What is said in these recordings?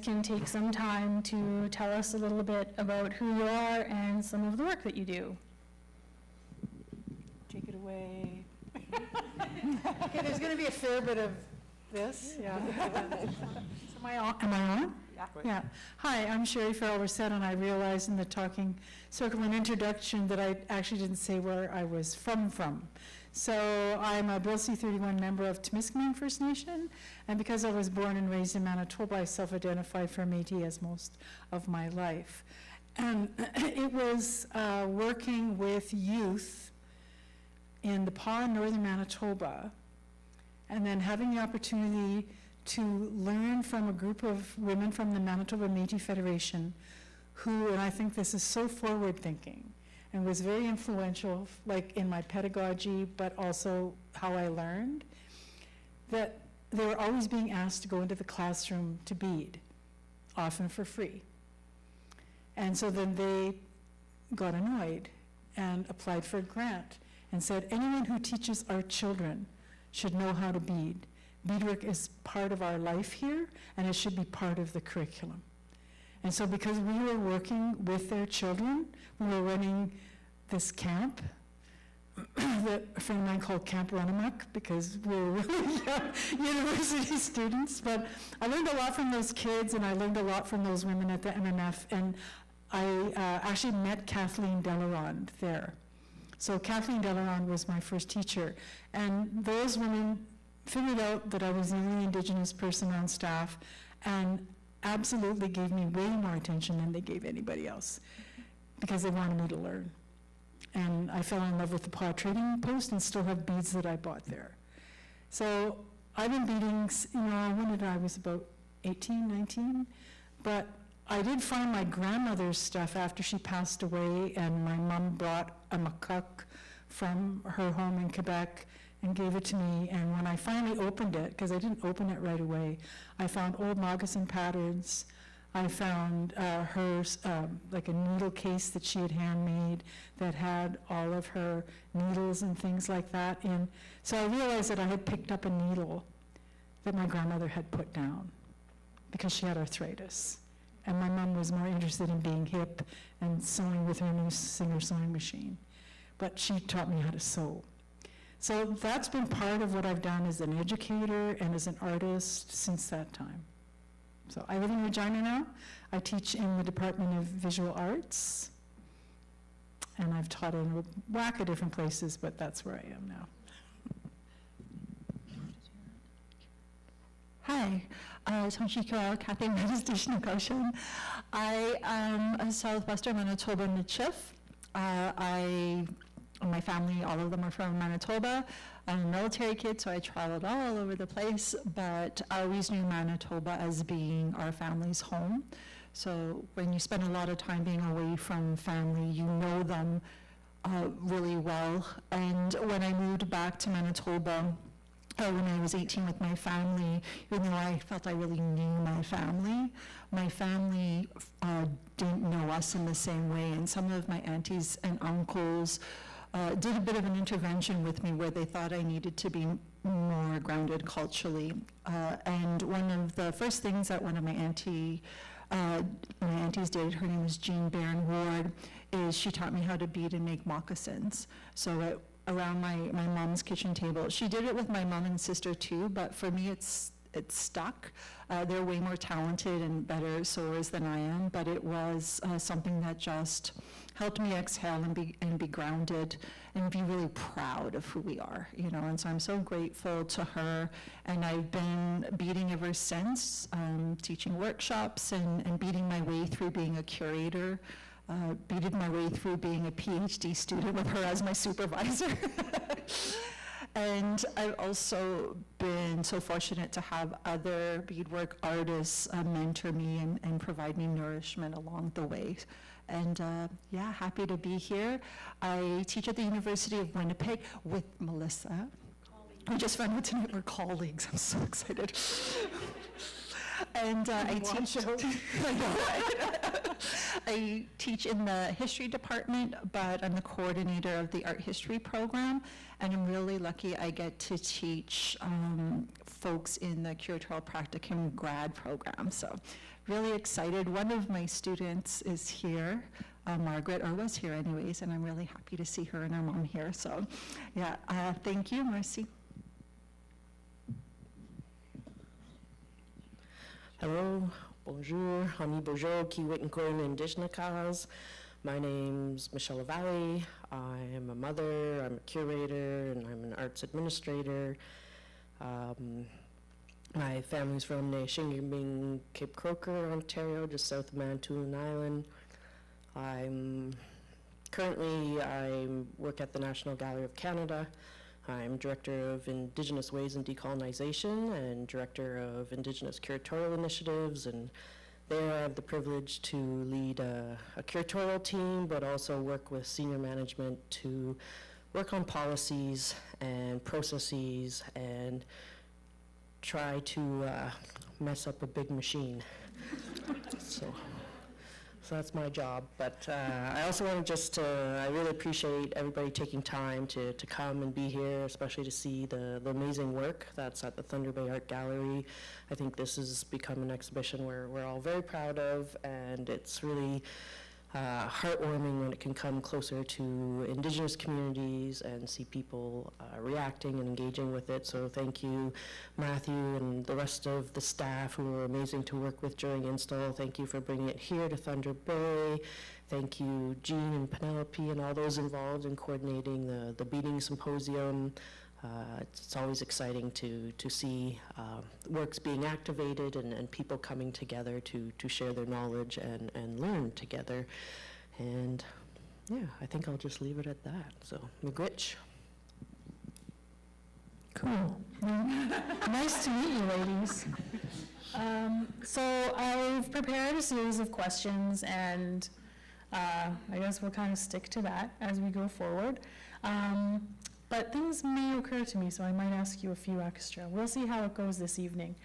can take some time to tell us a little bit about who you are and some of the work that you do. Take it away. Okay, there's going to be a fair bit of this. Yeah. Am I on? Yeah. Yeah. Hi, I'm Farrell Racette, and I realized in the talking circle and introduction that I actually didn't say where I was from. So I'm a Bill C-31 member of Timiskaming First Nation, and because I was born and raised in Manitoba, I self-identify for Métis as most of my life. And it was working with youth in the PA in northern Manitoba, and then having the opportunity to learn from a group of women from the Manitoba Métis Federation who, and I think this is so forward-thinking, and was very influential, like in my pedagogy, but also how I learned, that they were always being asked to go into the classroom to bead, often for free. And so then they got annoyed and applied for a grant and said, anyone who teaches our children should know how to bead. Beadwork is part of our life here, and it should be part of the curriculum. And so because we were working with their children, we were running this camp that a friend of mine called Camp Runamuck, because we were really young university students. But I learned a lot from those kids, and I learned a lot from those women at the MMF, and I actually met Kathleen Delarond there. So Kathleen Delarond was my first teacher, and those women figured out that I was the only Indigenous person on staff, and absolutely gave me way more attention than they gave anybody else, because they wanted me to learn. And I fell in love with the PA trading post and still have beads that I bought there. So I've been beading, when did I was about 18, 19, but I did find my grandmother's stuff after she passed away, and my mom brought a makuk from her home in Quebec and gave it to me. And when I finally opened it, because I didn't open it right away, I found old moccasin patterns. I found like a needle case that she had handmade that had all of her needles and things like that in. So I realized that I had picked up a needle that my grandmother had put down because she had arthritis. And my mom was more interested in being hip and sewing with her new Singer sewing machine. But she taught me how to sew. So that's been part of what I've done as an educator and as an artist since that time. So I live in Regina now. I teach in the Department of Visual Arts. And I've taught in a whack of different places, but that's where I am now. Hi, Tongshiko Kathy Meditation Goshen. I am a Southwestern Manitoba midship. My family, all of them are from Manitoba. I'm a military kid, so I traveled all over the place, but I always knew Manitoba as being our family's home. So when you spend a lot of time being away from family, you know them really well. And when I moved back to Manitoba, when I was 18 with my family, even though I felt I really knew my family didn't know us in the same way. And some of my aunties and uncles did a bit of an intervention with me where they thought I needed to be more grounded culturally. And one of the first things that one of my aunties did, her name is Jean Barron Ward, is she taught me how to bead and make moccasins. So around my mom's kitchen table. She did it with my mom and sister too, but for me it's stuck. They're way more talented and better sewers than I am, but it was something that just helped me exhale and be grounded and be really proud of who we are, and so I'm so grateful to her, and I've been beading ever since, teaching workshops and beading my way through being a curator. Beaded my way through being a PhD student with her as my supervisor. And I've also been so fortunate to have other beadwork artists mentor me and provide me nourishment along the way. And yeah, happy to be here. I teach at the University of Winnipeg with Melissa. We just found out tonight we're colleagues. I'm so excited. And I Watch teach. out. I know, right? I teach in the history department, but I'm the coordinator of the art history program, and I'm really lucky I get to teach folks in the curatorial practicum grad program. So really excited. One of my students is here, Margaret, or was here anyways, and I'm really happy to see her and her mom here. So yeah, thank you, Marcy. Hello, bonjour, Hani Bojo, Kiwit Indigenous Cause. My name's Michelle LaVallee. I am a mother, I'm a curator, and I'm an arts administrator. My family's from Nashingabing, Cape Croker, Ontario, just south of Manitoulin Island. I work at the National Gallery of Canada. I'm Director of Indigenous Ways and Decolonization and Director of Indigenous Curatorial Initiatives, and there I have the privilege to lead a curatorial team, but also work with senior management to work on policies and processes and try to mess up a big machine. So that's my job, but I also want to I really appreciate everybody taking time to come and be here, especially to see the amazing work that's at the Thunder Bay Art Gallery. I think this has become an exhibition we're all very proud of, and it's really heartwarming when it can come closer to Indigenous communities and see people reacting and engaging with it. So thank you, Matthew, and the rest of the staff who were amazing to work with during install. Thank you for bringing it here to Thunder Bay. Thank you, Jean and Penelope, and all those involved in coordinating the Beading Symposium. It's always exciting to see works being activated and people coming together to share their knowledge and learn together. And yeah, I think I'll just leave it at that. So, Miigwech. Cool. Nice to meet you, ladies. So I've prepared a series of questions, and I guess we'll kind of stick to that as we go forward. But things may occur to me, so I might ask you a few extra. We'll see how it goes this evening.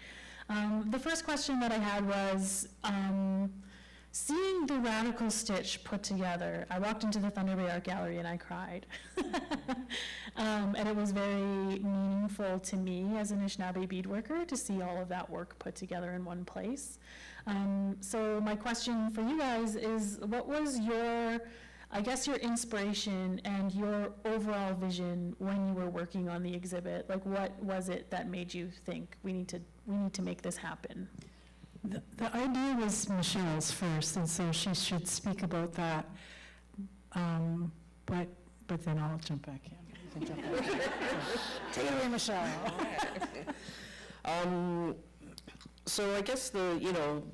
The first question that I had was, seeing the Radical Stitch put together, I walked into the Thunder Bay Art Gallery and I cried. And it was very meaningful to me as an Anishinaabe beadworker to see all of that work put together in one place. So my question for you guys is, what was your inspiration and your overall vision when you were working on the exhibit? Like, what was it that made you think we need to make this happen? The idea was Michelle's first, and so she should speak about that. But then I'll jump back in. You can jump back in. Take it away, Michelle. So I guess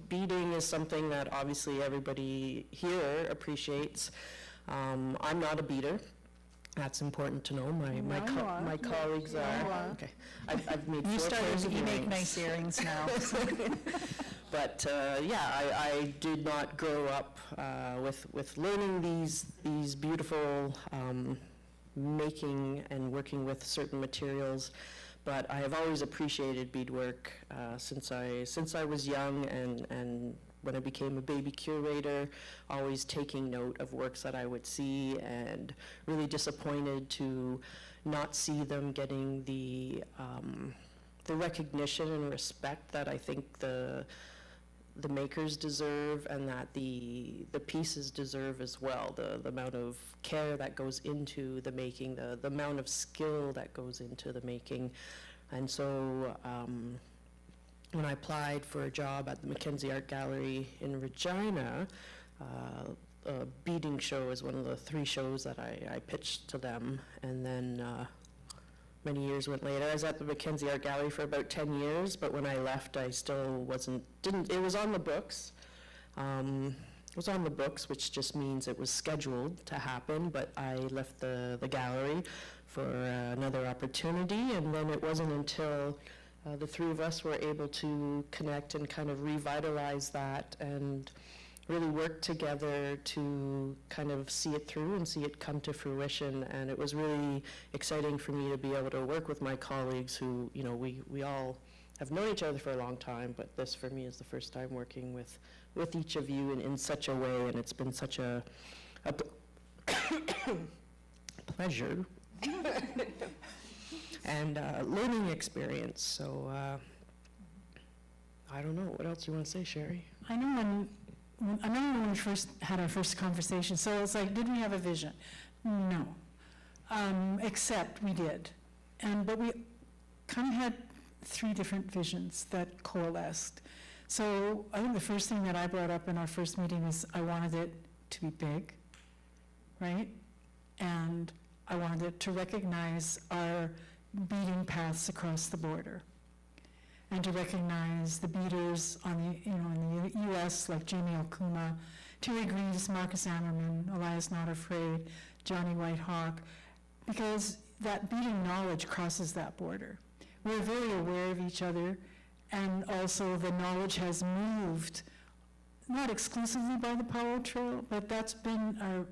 beading is something that obviously everybody here appreciates. I'm not a beader. That's important to know. My colleagues are. Okay, I've made You 4 pairs of you make earrings. nice earrings now. But I did not grow up with learning these beautiful making and working with certain materials. But I have always appreciated beadwork since I was young, and when I became a baby curator, always taking note of works that I would see, and really disappointed to not see them getting the recognition and respect that I think the makers deserve, and that the pieces deserve as well. The amount of care that goes into the making, the amount of skill that goes into the making. And so when I applied for a job at the Mackenzie Art Gallery in Regina, a beading show is one of the 3 shows that I pitched to them. And then many years went later. I was at the Mackenzie Art Gallery for about 10 years, but when I left, I still it was on the books. It was on the books, which just means it was scheduled to happen, but I left the gallery for another opportunity, and then it wasn't until the 3 of us were able to connect and kind of revitalize that and really work together to kind of see it through and see it come to fruition. And it was really exciting for me to be able to work with my colleagues who, we all have known each other for a long time, but this for me is the first time working with each of you in such a way, and it's been such a pleasure and learning experience. So I don't know, what else you want to say, Sherry? I know when we first had our first conversation, so it's like, did we have a vision? No. Except we did. But we kind of had 3 different visions that coalesced. So I think the first thing that I brought up in our first meeting is I wanted it to be big, right? And I wanted it to recognize our beading paths across the border, and to recognize the beaders on the, in the U.S. like Jamie Okuma, Terry Greaves, Marcus Ammerman, Elias Not Afraid, Johnny Whitehawk, because that beading knowledge crosses that border. We're very aware of each other, and also the knowledge has moved, not exclusively by the Powell Trail, but that's been a,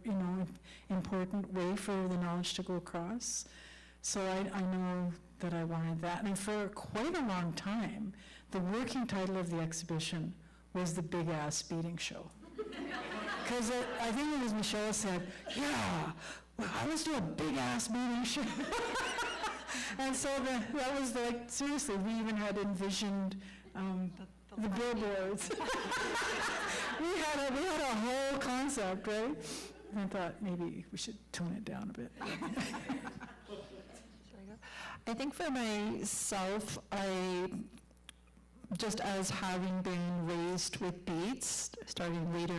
important way for the knowledge to go across. So I know that I wanted that. And for quite a long time, the working title of the exhibition was The Big Ass Beading Show. Because I think it was Michelle said, yeah, well, let's do a big ass beading show. And so that was like, seriously, we even had envisioned the billboards. we had a whole concept, right? And I thought maybe we should tone it down a bit. I think for myself, just as having been raised with beads, starting later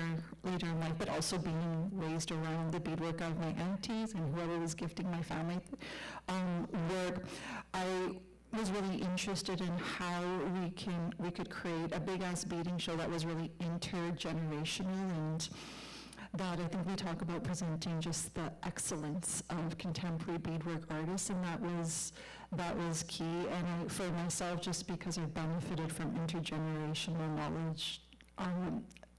in life, but also being raised around the beadwork of my aunties and whoever was gifting my family work, I was really interested in how we could create a big ass beading show that was really intergenerational, and that I think we talk about presenting just the excellence of contemporary beadwork artists, and that was key. And for myself, just because I benefited from intergenerational knowledge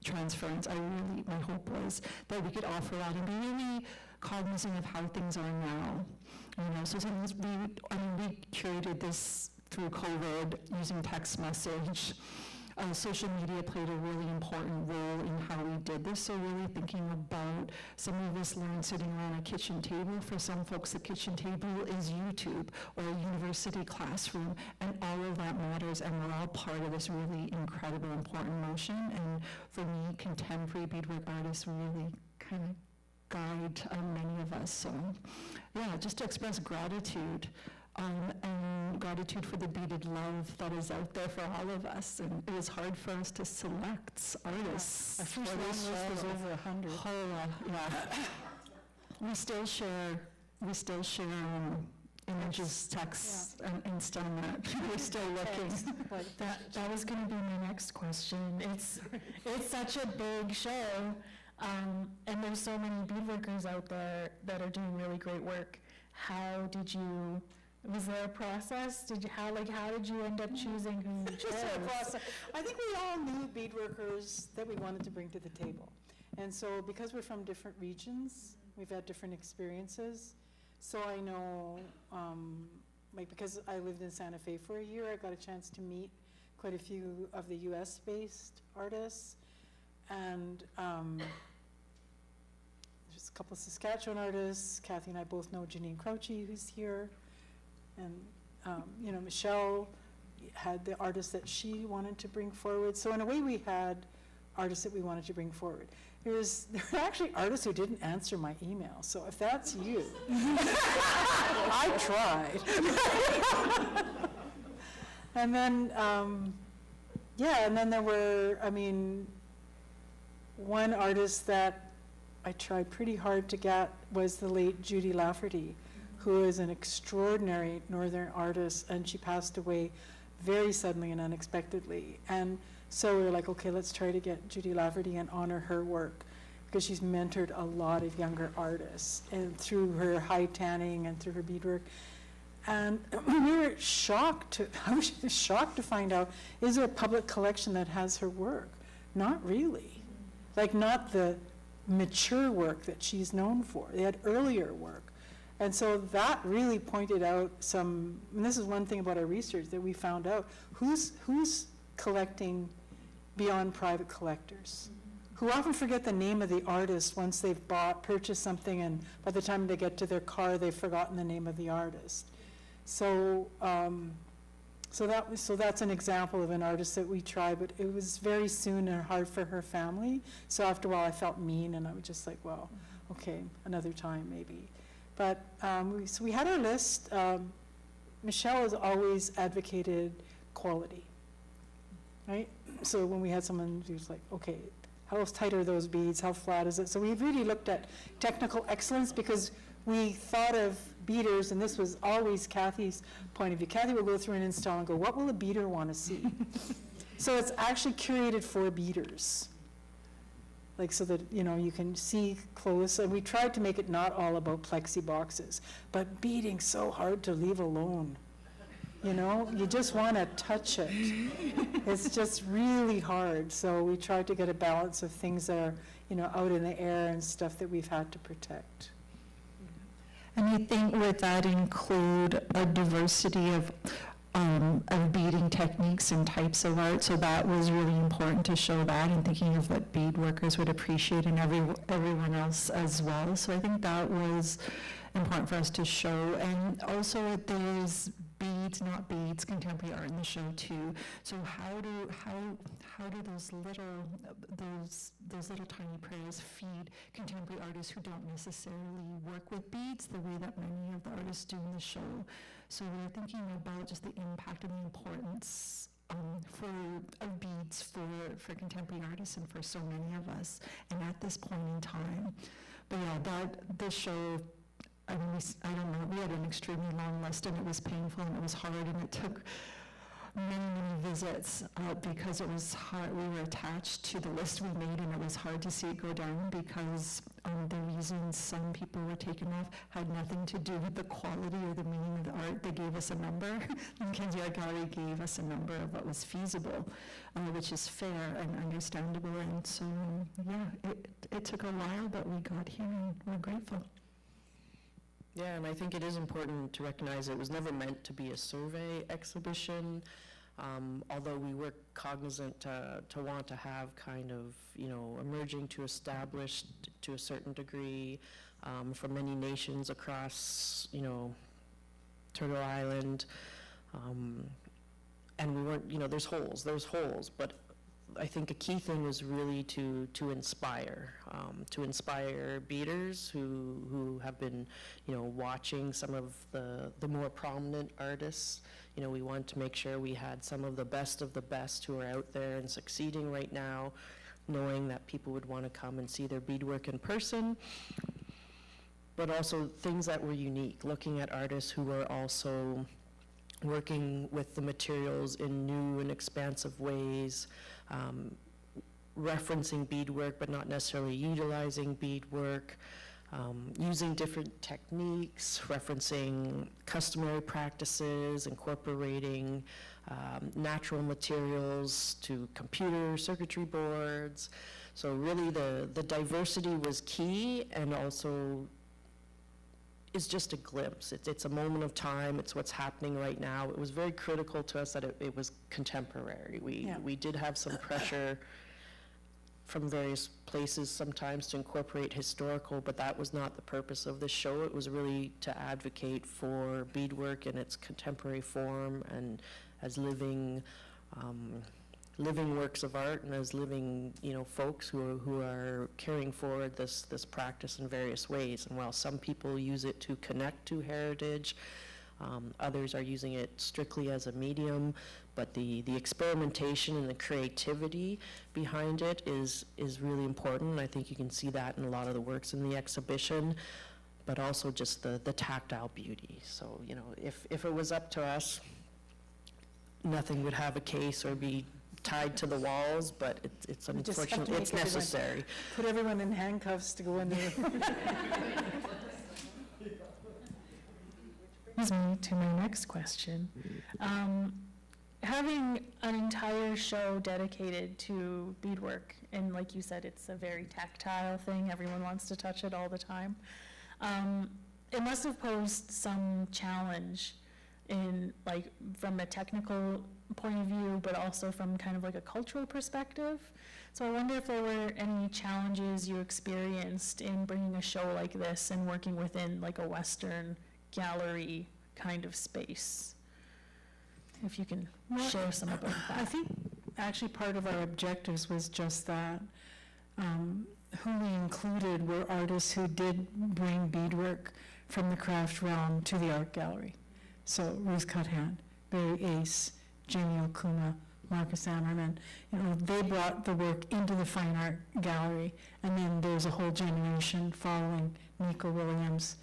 transference, my hope was that we could offer that and be really cognizant of how things are now. So sometimes we curated this through COVID using text message. Social media played a really important role in how we did this, so really thinking about some of us learned sitting around a kitchen table. For some folks, the kitchen table is YouTube or a university classroom, and all of that matters, and we're all part of this really incredible, important motion. And for me, contemporary beadwork artists really kind of guide many of us. So yeah, just to express gratitude. And gratitude for the beaded love that is out there for all of us. And it was hard for us to select artists. Our first list was over 100. We still share images, texts, and Insta-net. We're still looking. But that was going to be my next question. It's such a big show, and there's so many beadworkers out there that are doing really great work. How did you? Was there a process? How did you end up choosing who you chose? Just a process. I think we all knew beadworkers that we wanted to bring to the table. And so because we're from different regions, we've had different experiences. So I know, because I lived in Santa Fe for a year, I got a chance to meet quite a few of the US-based artists. And there's a couple of Saskatchewan artists. Kathy and I both know Janine Crouchy, who's here. And, Michelle had the artists that she wanted to bring forward. So in a way, we had artists that we wanted to bring forward. There were actually artists who didn't answer my email. So if that's you, I tried. And then, and then there were, one artist that I tried pretty hard to get was the late Judy Lafferty, who is an extraordinary Northern artist, and she passed away very suddenly and unexpectedly. And so we were like, okay, let's try to get Judy Lafferty and honor her work, because she's mentored a lot of younger artists, and through her high tanning and through her beadwork. And we were shocked I was shocked to find out, is there a public collection that has her work? Not really. Like, not the mature work that she's known for. They had earlier work. And so that really pointed out some, and this is one thing about our research that we found out, who's collecting beyond private collectors, who often forget the name of the artist once they've purchased something, and by the time they get to their car, they've forgotten the name of the artist. So, so that's an example of an artist that we tried, but it was very soon and hard for her family. So after a while, I felt mean, and I was just like, well, okay, another time maybe. But so we had our list. Michelle has always advocated quality, right? So when we had someone who's like, okay, how tight are those beads? How flat is it? So we really looked at technical excellence, because we thought of beaders, and this was always Kathy's point of view. Kathy will go through and install and go, what will a beader want to see? So it's actually curated for beaders, like so that, you know, you can see close. And we tried to make it not all about plexi boxes, but beading's so hard to leave alone. You know, you just want to touch it. It's just really hard. So we tried to get a balance of things that are, you know, out in the air and stuff that we've had to protect. And I think with that include a diversity of beading techniques and types of art. So that was really important to show that, and thinking of what bead workers would appreciate and everyone else as well. So I think that was important for us to show. And also there's beads, not beads, contemporary art in the show too. So how do those little tiny prayers feed contemporary artists who don't necessarily work with beads the way that many of the artists do in the show? So we're thinking about just the impact and the importance of beads for contemporary artists and for so many of us, and at this point in time. But yeah, this show, I mean, I don't know, we had an extremely long list, and it was painful and it was hard, and it took many visits because it was hard. We were attached to the list we made, and it was hard to see it go down because the reasons some people were taken off had nothing to do with the quality or the meaning of the art. They gave us a number. Mackenzie Art Gallery gave us a number of what was feasible, which is fair and understandable. And so, yeah, it took a while, but we got here, and we're grateful. Yeah, and I think it is important to recognize it was never meant to be a survey exhibition, although we were cognizant to want to have kind of, you know, emerging to established to a certain degree from many nations across, you know, Turtle Island, and we weren't, you know, there's holes, but I think a key thing was really to inspire beaders who have been, you know, watching some of the more prominent artists. You know, we wanted to make sure we had some of the best who are out there and succeeding right now, knowing that people would want to come and see their beadwork in person, but also things that were unique, looking at artists who were also working with the materials in new and expansive ways, referencing beadwork but not necessarily utilizing beadwork, using different techniques, referencing customary practices, incorporating natural materials to computer circuitry boards. So really the diversity was key, and also is just a glimpse. It's a moment of time. It's what's happening right now. It was very critical to us that it was contemporary. We did have some pressure from various places sometimes to incorporate historical, but that was not the purpose of this show. It was really to advocate for beadwork in its contemporary form and as living works of art, and as living, you know, folks who are carrying forward this practice in various ways. And while some people use it to connect to heritage, others are using it strictly as a medium, but the experimentation and the creativity behind it is really important. I think you can see that in a lot of the works in the exhibition, but also just the tactile beauty. So, you know, if it was up to us, nothing would have a case or be tied to the walls, but it's unfortunately, it's necessary. Put everyone in handcuffs to go in there. Brings me to my next question. Having an entire show dedicated to beadwork, and like you said, it's a very tactile thing, everyone wants to touch it all the time. it must have posed some challenge in, like, from a technical point of view, but also from kind of like a cultural perspective. So I wonder if there were any challenges you experienced in bringing a show like this and working within like a Western gallery kind of space. If you can share some about that. I think actually part of our objectives was just that. Who we included were artists who did bring beadwork from the craft realm to the art gallery. So Ruth Cuthand, Barry Ace, Jamie Okuma, Marcus Ammerman, they brought the work into the fine art gallery, and then there's a whole generation following, Nico Williams,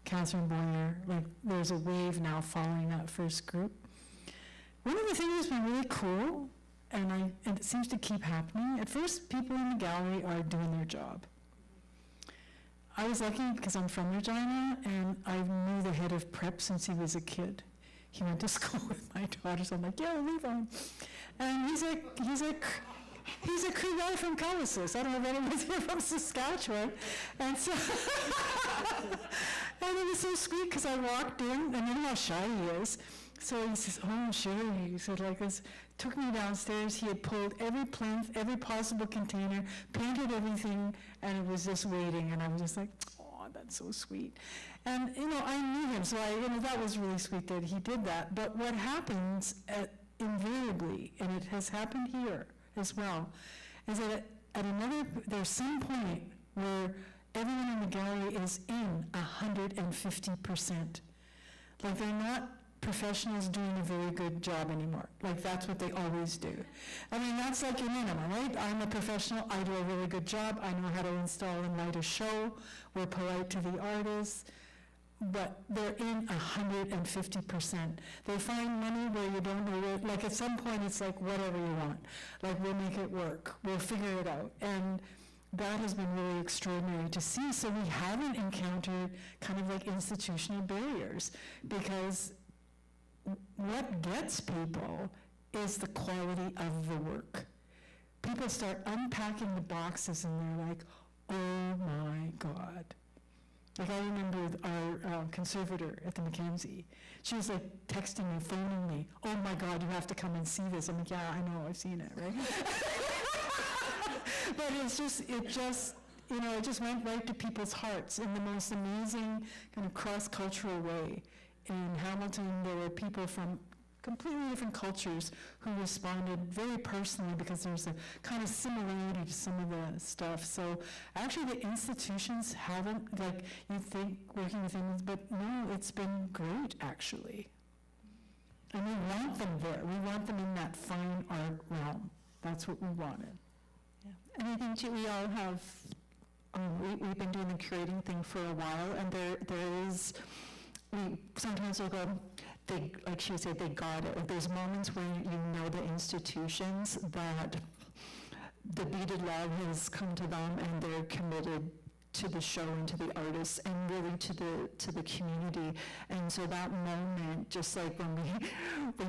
Catherine Boyer, like there's a wave now following that first group. One of the things that's been really cool, and it seems to keep happening, at first people in the gallery are doing their job. I was lucky because I'm from Regina, and I knew the head of prep since he was a kid. He went to school with my daughter, so I'm like, yeah, leave on. And he's a Cree guy from Callisis. I don't know if anyone's here from Saskatchewan. And so, and it was so sweet because I walked in, and you know how shy he is. So he says, oh, sure. He said like this, took me downstairs. He had pulled every plinth, every possible container, painted everything, and it was just waiting. And I was just like, oh, that's so sweet. And, I knew him, so that was really sweet that he did that. But what happens invariably, and it has happened here as well, is that there's some point where everyone in the gallery is in 150%. Like they're not professionals doing a very good job anymore. Like that's what they always do. I mean, that's like your minimum, right? I'm a professional, I do a really good job, I know how to install and light a show, we're polite to the artists, but they're in 150%. They find money where you don't know where, like at some point it's like whatever you want. Like we'll make it work, we'll figure it out. And that has been really extraordinary to see. So we haven't encountered kind of like institutional barriers, because what gets people is the quality of the work. People start unpacking the boxes and they're like, oh my God. Like I remember our conservator at the Mackenzie, she was like texting me, phoning me, oh my God, you have to come and see this. I'm like, yeah, I know, I've seen it, right? But it just went right to people's hearts in the most amazing kind of cross-cultural way. In Hamilton, there were people from completely different cultures who responded very personally because there's a kind of similarity to some of the stuff. So actually the institutions haven't, like you think working with them, but no, it's been great actually. And we want them there. We want them in that fine art realm. That's what we wanted. Yeah. And I think too, we all have, we've been doing the curating thing for a while, and there is, we sometimes will go, like she said, they got it. There's moments where you know the institutions that the beaded love has come to them and they're committed to the show and to the artists and really to the community. And so that moment, just like when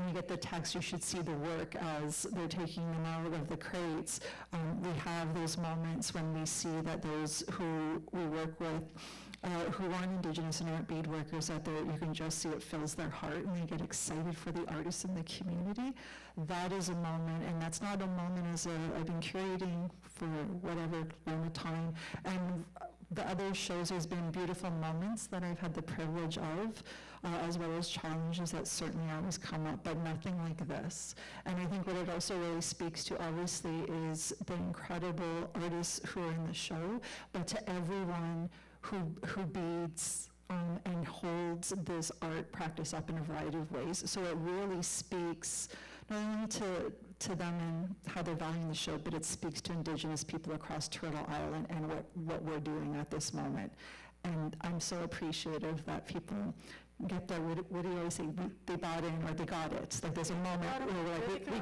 you get the text, you should see the work as they're taking them out of the crates. We have those moments when we see that those who we work with who aren't Indigenous and aren't bead workers, that you can just see it fills their heart and they get excited for the artists in the community. That is a moment, and that's not a moment I've been curating for whatever amount of time. And the other shows, there's been beautiful moments that I've had the privilege of, as well as challenges that certainly always come up, but nothing like this. And I think what it also really speaks to, obviously, is the incredible artists who are in the show, but to everyone who beads and holds this art practice up in a variety of ways. So it really speaks not only to them and how they're valuing the show, but it speaks to Indigenous people across Turtle Island and what we're doing at this moment. And I'm so appreciative that people get there. What do you always say? They bought in, or they got it. Like there's a moment where we're like, we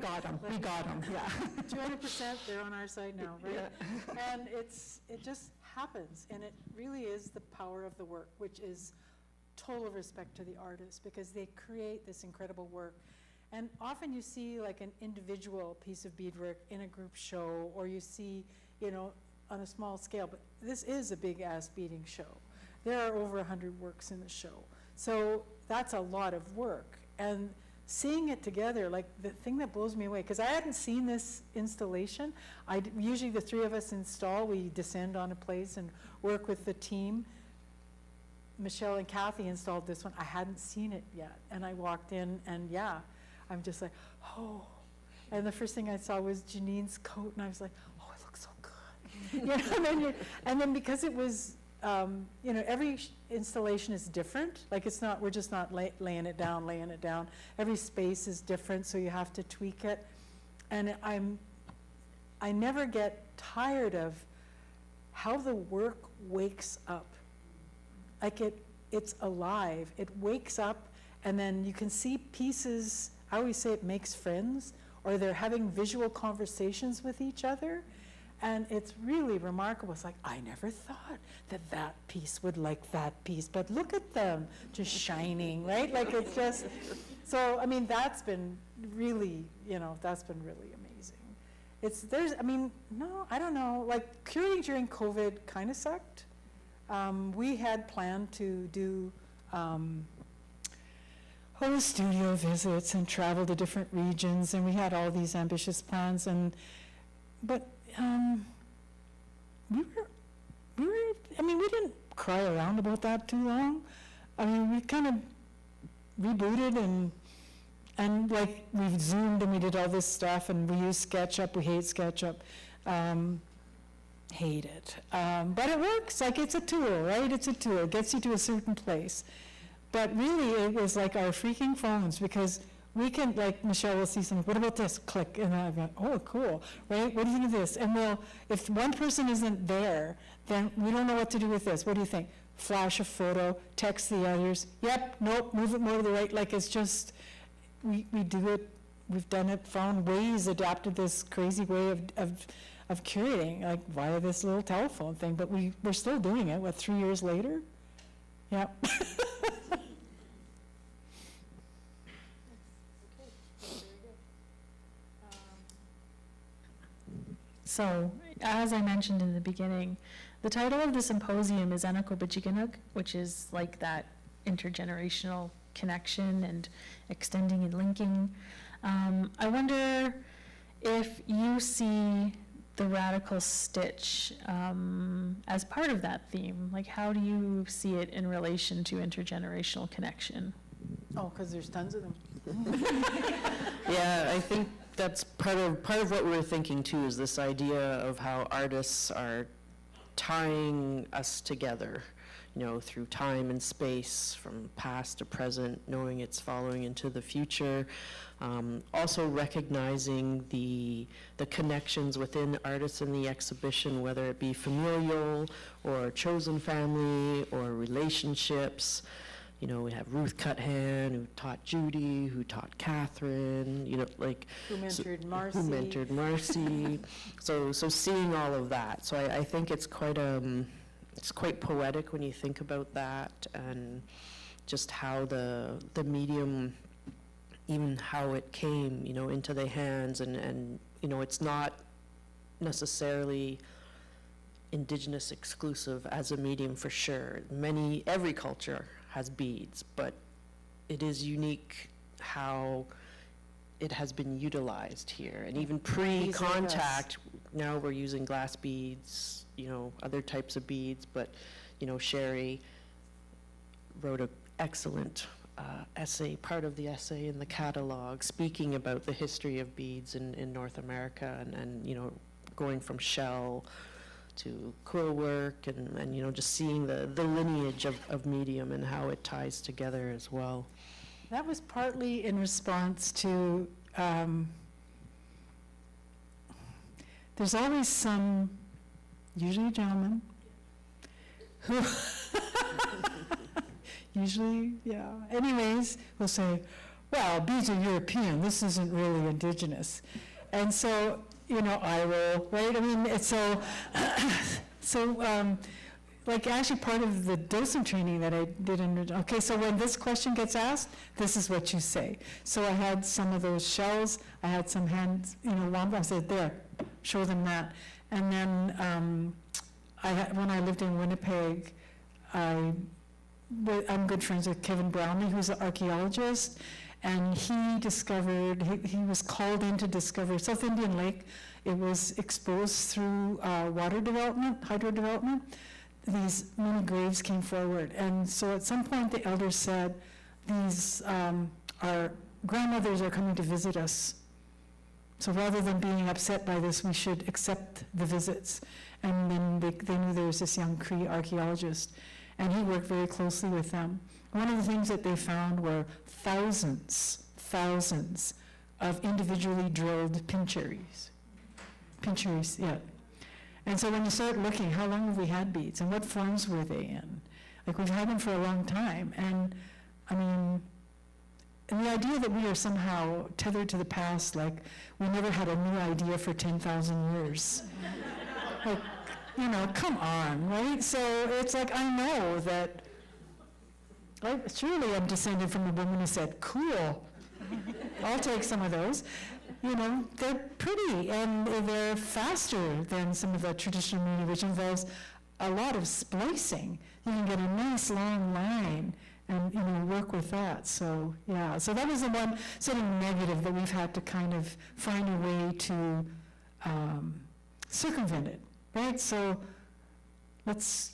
got them, yeah. 200%, they're on our side now, right? Yeah. And it just happens, and it really is the power of the work, which is total respect to the artists, because they create this incredible work. And often you see like an individual piece of beadwork in a group show, or you see, on a small scale, but this is a big ass beading show. There are over 100 works in the show. So that's a lot of work. And seeing it together, like the thing that blows me away, because I hadn't seen this installation. Usually the three of us install, we descend on a place and work with the team. Michelle and Kathy installed this one. I hadn't seen it yet. And I walked in and yeah, I'm just like, oh. And the first thing I saw was Janine's coat and I was like, oh, it looks so good. You know, and then because it was, you know, every installation is different. Like it's not, we're just not laying it down. Every space is different, so you have to tweak it. And I never get tired of how the work wakes up. Like it's alive. It wakes up, and then you can see pieces. I always say it makes friends, or they're having visual conversations with each other. And it's really remarkable. It's like, I never thought that that piece would like that piece, but look at them just shining, right? Like it's just, so, I mean, that's been really, you know, that's been really amazing. I mean, no, I don't know, like curating during COVID kind of sucked. We had planned to do studio visits and travel to different regions, and we had all these ambitious plans, but we didn't cry around about that too long. I mean, we kind of rebooted and like we've Zoomed and we did all this stuff and we used SketchUp. We hate SketchUp. Hate it. But it works. Like it's a tool, right? It's a tool. It gets you to a certain place. But really, it was like our freaking phones, because we can, like, Michelle will see something, what about this? Click, and I've got, oh, cool, right? What do you think of this? And if one person isn't there, then we don't know what to do with this. What do you think? Flash a photo, text the others. Yep, nope, move it more to the right. Like, it's just, we do it, we've done it, found ways, adapted this crazy way of curating, like, via this little telephone thing. But we're still doing it, what, 3 years later? Yep. So, as I mentioned in the beginning, the title of the symposium is Aanikoobijiganag, which is like that intergenerational connection and extending and linking. I wonder if you see the radical stitch as part of that theme. Like, how do you see it in relation to intergenerational connection? Oh, because there's tons of them. Yeah, I think that's part of what we're thinking too, is this idea of how artists are tying us together, you know, through time and space, from past to present, knowing it's following into the future. Also recognizing the connections within artists in the exhibition, whether it be familial or chosen family or relationships. You know, we have Ruth Cuthan, who taught Judy, who taught Catherine, you know, like... Who mentored Marcy. Who mentored Marcy. So seeing all of that. So I think it's quite poetic when you think about that, and just how the medium, even how it came, you know, into the hands, and you know, it's not necessarily Indigenous exclusive as a medium for sure. Every culture has beads, but it is unique how it has been utilized here. And even pre-contact, now we're using glass beads, you know, other types of beads, but, you know, Sherry wrote an excellent essay, part of the essay in the catalog, speaking about the history of beads in North America, and you know, going from shell to quill work, and you know, just seeing the lineage of medium and how it ties together as well. That was partly in response to, there's always some, usually a gentleman, who, usually, yeah, anyways, will say, well, beads are European, this isn't really Indigenous. And so, you know, I will, right? I mean, it's like actually part of the docent training that I did okay, so when this question gets asked, this is what you say. So I had some of those shells, I had some hands, you know, I said, there, show them that. And then when I lived in Winnipeg, I'm good friends with Kevin Brownlee, who's an archaeologist, and he discovered, he was called in to discover South Indian Lake. It was exposed through water development, hydro development. These many graves came forward. And so at some point the elders said, these, our grandmothers are coming to visit us. So rather than being upset by this, we should accept the visits. And then they knew there was this young Cree archaeologist, and he worked very closely with them. One of the things that they found were thousands of individually drilled pincheries. Pincheries, yeah. And so when you start looking, how long have we had beads, and what forms were they in? Like, we've had them for a long time, and I mean, and the idea that we are somehow tethered to the past, like we never had a new idea for 10,000 years. Like, you know, come on, right? So it's like, I know that, surely I'm descended from a woman who said, cool, I'll take some of those. You know, they're pretty, and they're faster than some of the traditional media, which involves a lot of splicing. You can get a nice long line and, you know, work with that. So, yeah, so that was the one sort of negative that we've had to kind of find a way to circumvent it, right? So let's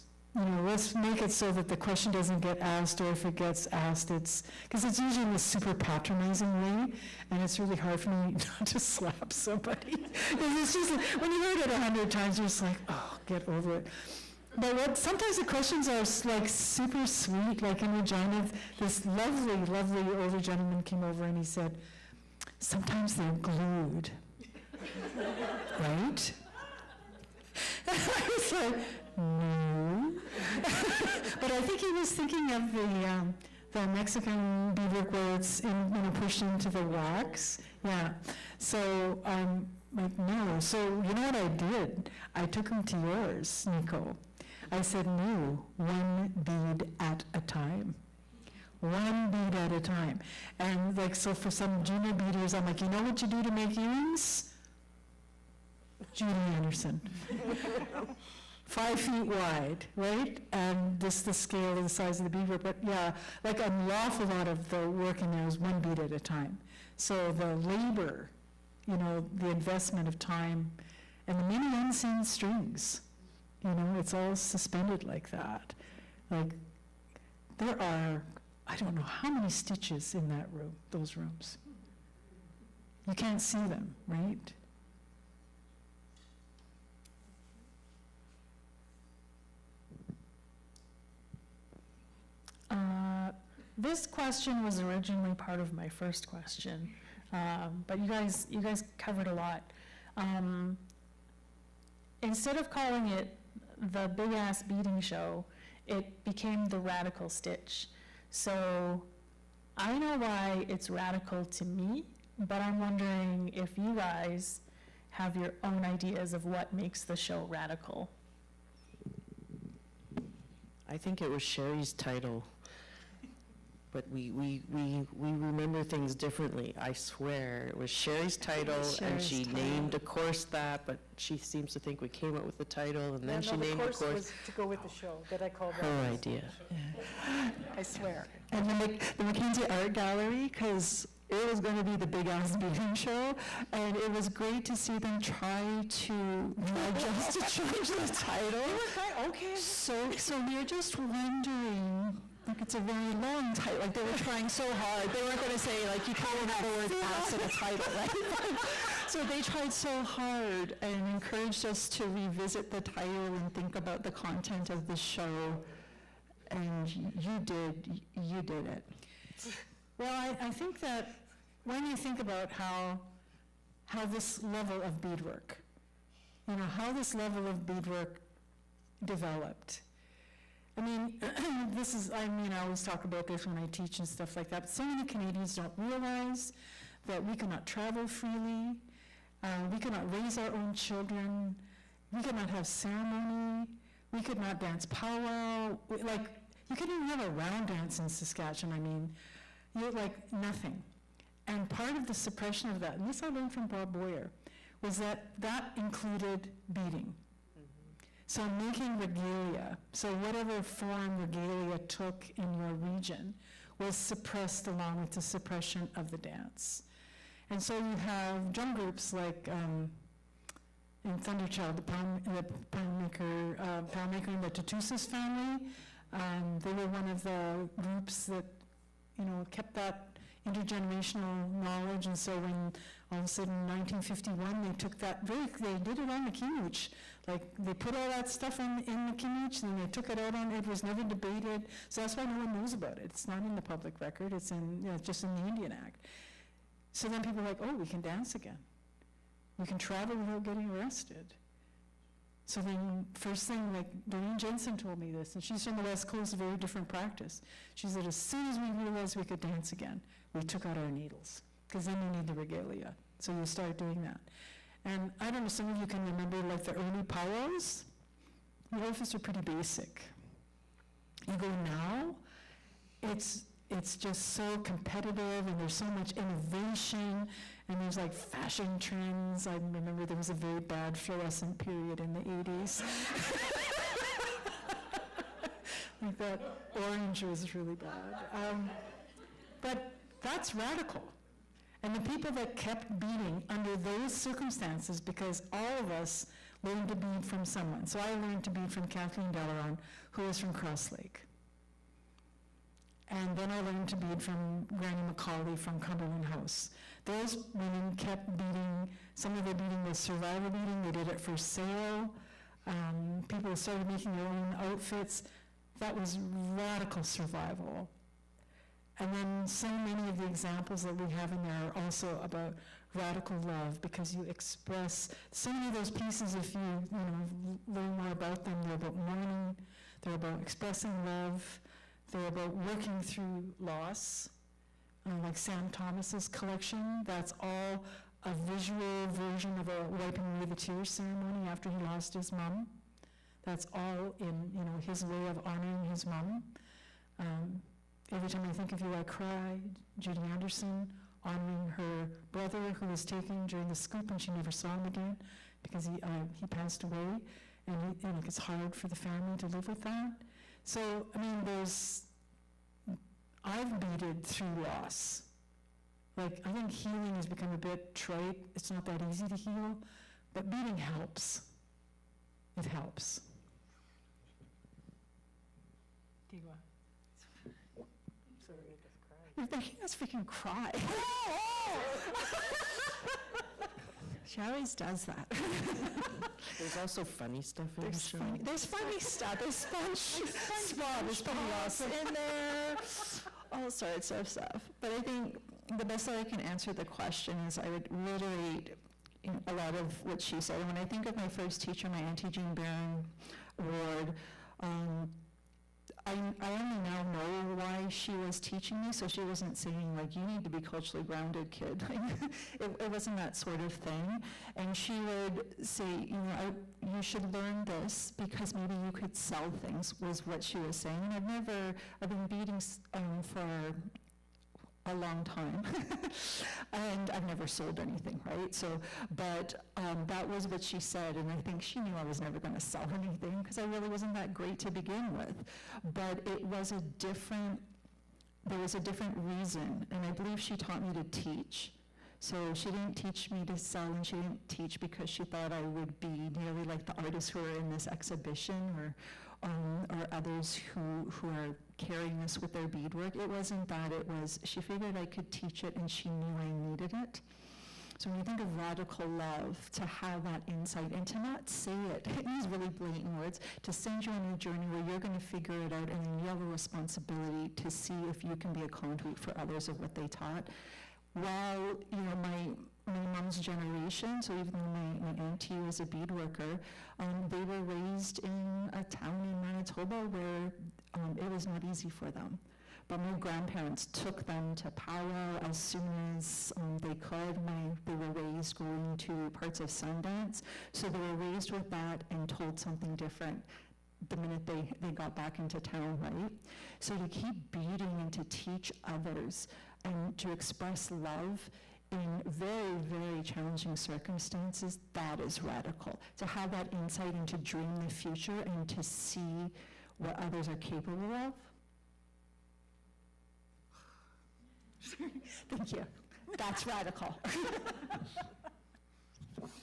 make it so that the question doesn't get asked, or if it gets asked, it's, because it's usually in a super patronizing way, and it's really hard for me not to slap somebody. It's just, when you heard it 100 times, you're just like, oh, get over it. But sometimes the questions are like super sweet, like in Regina, this lovely, lovely older gentleman came over and he said, sometimes they're glued, right? And I was like, no. But I think he was thinking of the Mexican beadwork where it's pushed into the wax. Yeah. So like, no. So you know what I did? I took him to yours, Nico. I said, no, one bead at a time. One bead at a time. And like, so for some junior beaders, I'm like, you know what you do to make earrings? Julie Anderson. 5 feet wide, right? And this the scale and the size of the beadwork. But yeah, like an awful lot of the work in there is one bead at a time. So the labor, you know, the investment of time, and the many unseen strings, you know, it's all suspended like that. Like, there are, I don't know how many stitches in that room, those rooms. You can't see them, right? This question was originally part of my first question, but you guys covered a lot. Instead of calling it the Big Ass Beading Show, it became the Radical Stitch. So I know why it's radical to me, but I'm wondering if you guys have your own ideas of what makes the show radical. I think it was Sherry's title, but we remember things differently. I swear, it was Sherry's title, and she named a course that, but she seems to think we came up with the title, and then she named the course. The course was to go with the show that I called her idea. Yeah. I swear. And the Mackenzie Art Gallery, because it was going to be the Big Ass Beading Show, and it was great to see them try to just to change the title. Okay. So we're just wondering, like, it's a very long title. Like, they were trying so hard. They weren't going to say, like, you can't have the word ass in a title, right? So they tried so hard and encouraged us to revisit the title and think about the content of the show. And you did it. Well, I think that when you think about how this level of beadwork, you know, how this level of beadwork developed. I mean, I always talk about this when I teach and stuff like that, but so many Canadians don't realize that we cannot travel freely, we cannot raise our own children, we cannot have ceremony, we could not dance powwow, like, you couldn't even have a round dance in Saskatchewan, I mean, you're like nothing. And part of the suppression of that, and this I learned from Bob Boyer, was that included beading. So making regalia, so whatever form regalia took in your region was suppressed along with the suppression of the dance. And so you have drum groups like in Thunderchild, the pound maker in the Tutusas family. They were one of the groups that, kept that intergenerational knowledge, and so when all of a sudden in 1951 they took that, they did it on the Kimmooch. Like they put all that stuff in the Kimmooch, and then they took it out on, it was never debated, so that's why no one knows about it. It's not in the public record, it's in, just in the Indian Act. So then people are like, oh, we can dance again. We can travel without getting arrested. So then, first thing, like Doreen Jensen told me this, and she's from the West Coast, a very different practice. She said, as soon as we realized we could dance again, we took out our needles, because then you need the regalia. So you start doing that. And I don't know, some of you can remember like the early powwows. The outfits are pretty basic. You go now, it's just so competitive, and there's so much innovation, and there's like fashion trends. I remember there was a very bad fluorescent period in the 80s. Like that orange was really bad. But that's radical. And the people that kept beading under those circumstances, because all of us learned to bead from someone. So I learned to bead from Kathleen Delaron, who was from Cross Lake. And then I learned to bead from Granny McCauley from Cumberland House. Those women kept beading. Some of their beading was survival beading. They did it for sale. People started making their own outfits. That was radical survival. And then so many of the examples that we have in there are also about radical love, because you express so many of those pieces. If you learn more about them, they're about mourning, they're about expressing love, they're about working through loss. Like Sam Thomas's collection, that's all a visual version of a wiping away the tears ceremony after he lost his mom. That's all in his way of honoring his mom. Every time I think of you, I cry. Judy Anderson, honoring her brother who was taken during the scoop, and she never saw him again because he passed away, and it's hard for the family to live with that. So I've beaded through loss. Like, I think healing has become a bit trite. It's not that easy to heal, but beading helps. It helps. Do you want? Sorry, I just cried. You're making us freaking cry. She always does that. There's also funny stuff in the show. There's funny stuff. There's SpongeBob. There's loss in there. All sorts of stuff. But I think the best way I can answer the question is I would reiterate a lot of what she said. And when I think of my first teacher, my Auntie Jean Barron Ward, I only now know why she was teaching me, so she wasn't saying, like, you need to be culturally grounded, kid. It wasn't that sort of thing. And she would say, you should learn this because maybe you could sell things, was what she was saying. And I've been beading for a long time, and I've never sold anything, right? So, but that was what she said, and I think she knew I was never going to sell anything because I really wasn't that great to begin with. But there was a different reason, and I believe she taught me to teach. So she didn't teach me to sell, and she didn't teach because she thought I would be nearly like the artists who are in this exhibition, or others who are carrying this with their beadwork. It wasn't that. It was she figured I could teach it, and she knew I needed it. So when you think of radical love, to have that insight and to not say it, these really blatant words, to send you on a journey where you're going to figure it out, and then you have a responsibility to see if you can be a conduit for others of what they taught. While, my mom's generation, so even though my auntie was a beadworker, they were raised in a town in Manitoba where it was not easy for them. But my grandparents took them to powwow as soon as they could. They were raised going to parts of Sundance, so they were raised with that and told something different the minute they got back into town, right? So to keep beading and to teach others and to express love in very, very challenging circumstances, that is radical. To have that insight and to dream the future and to see what others are capable of. Thank you. That's radical.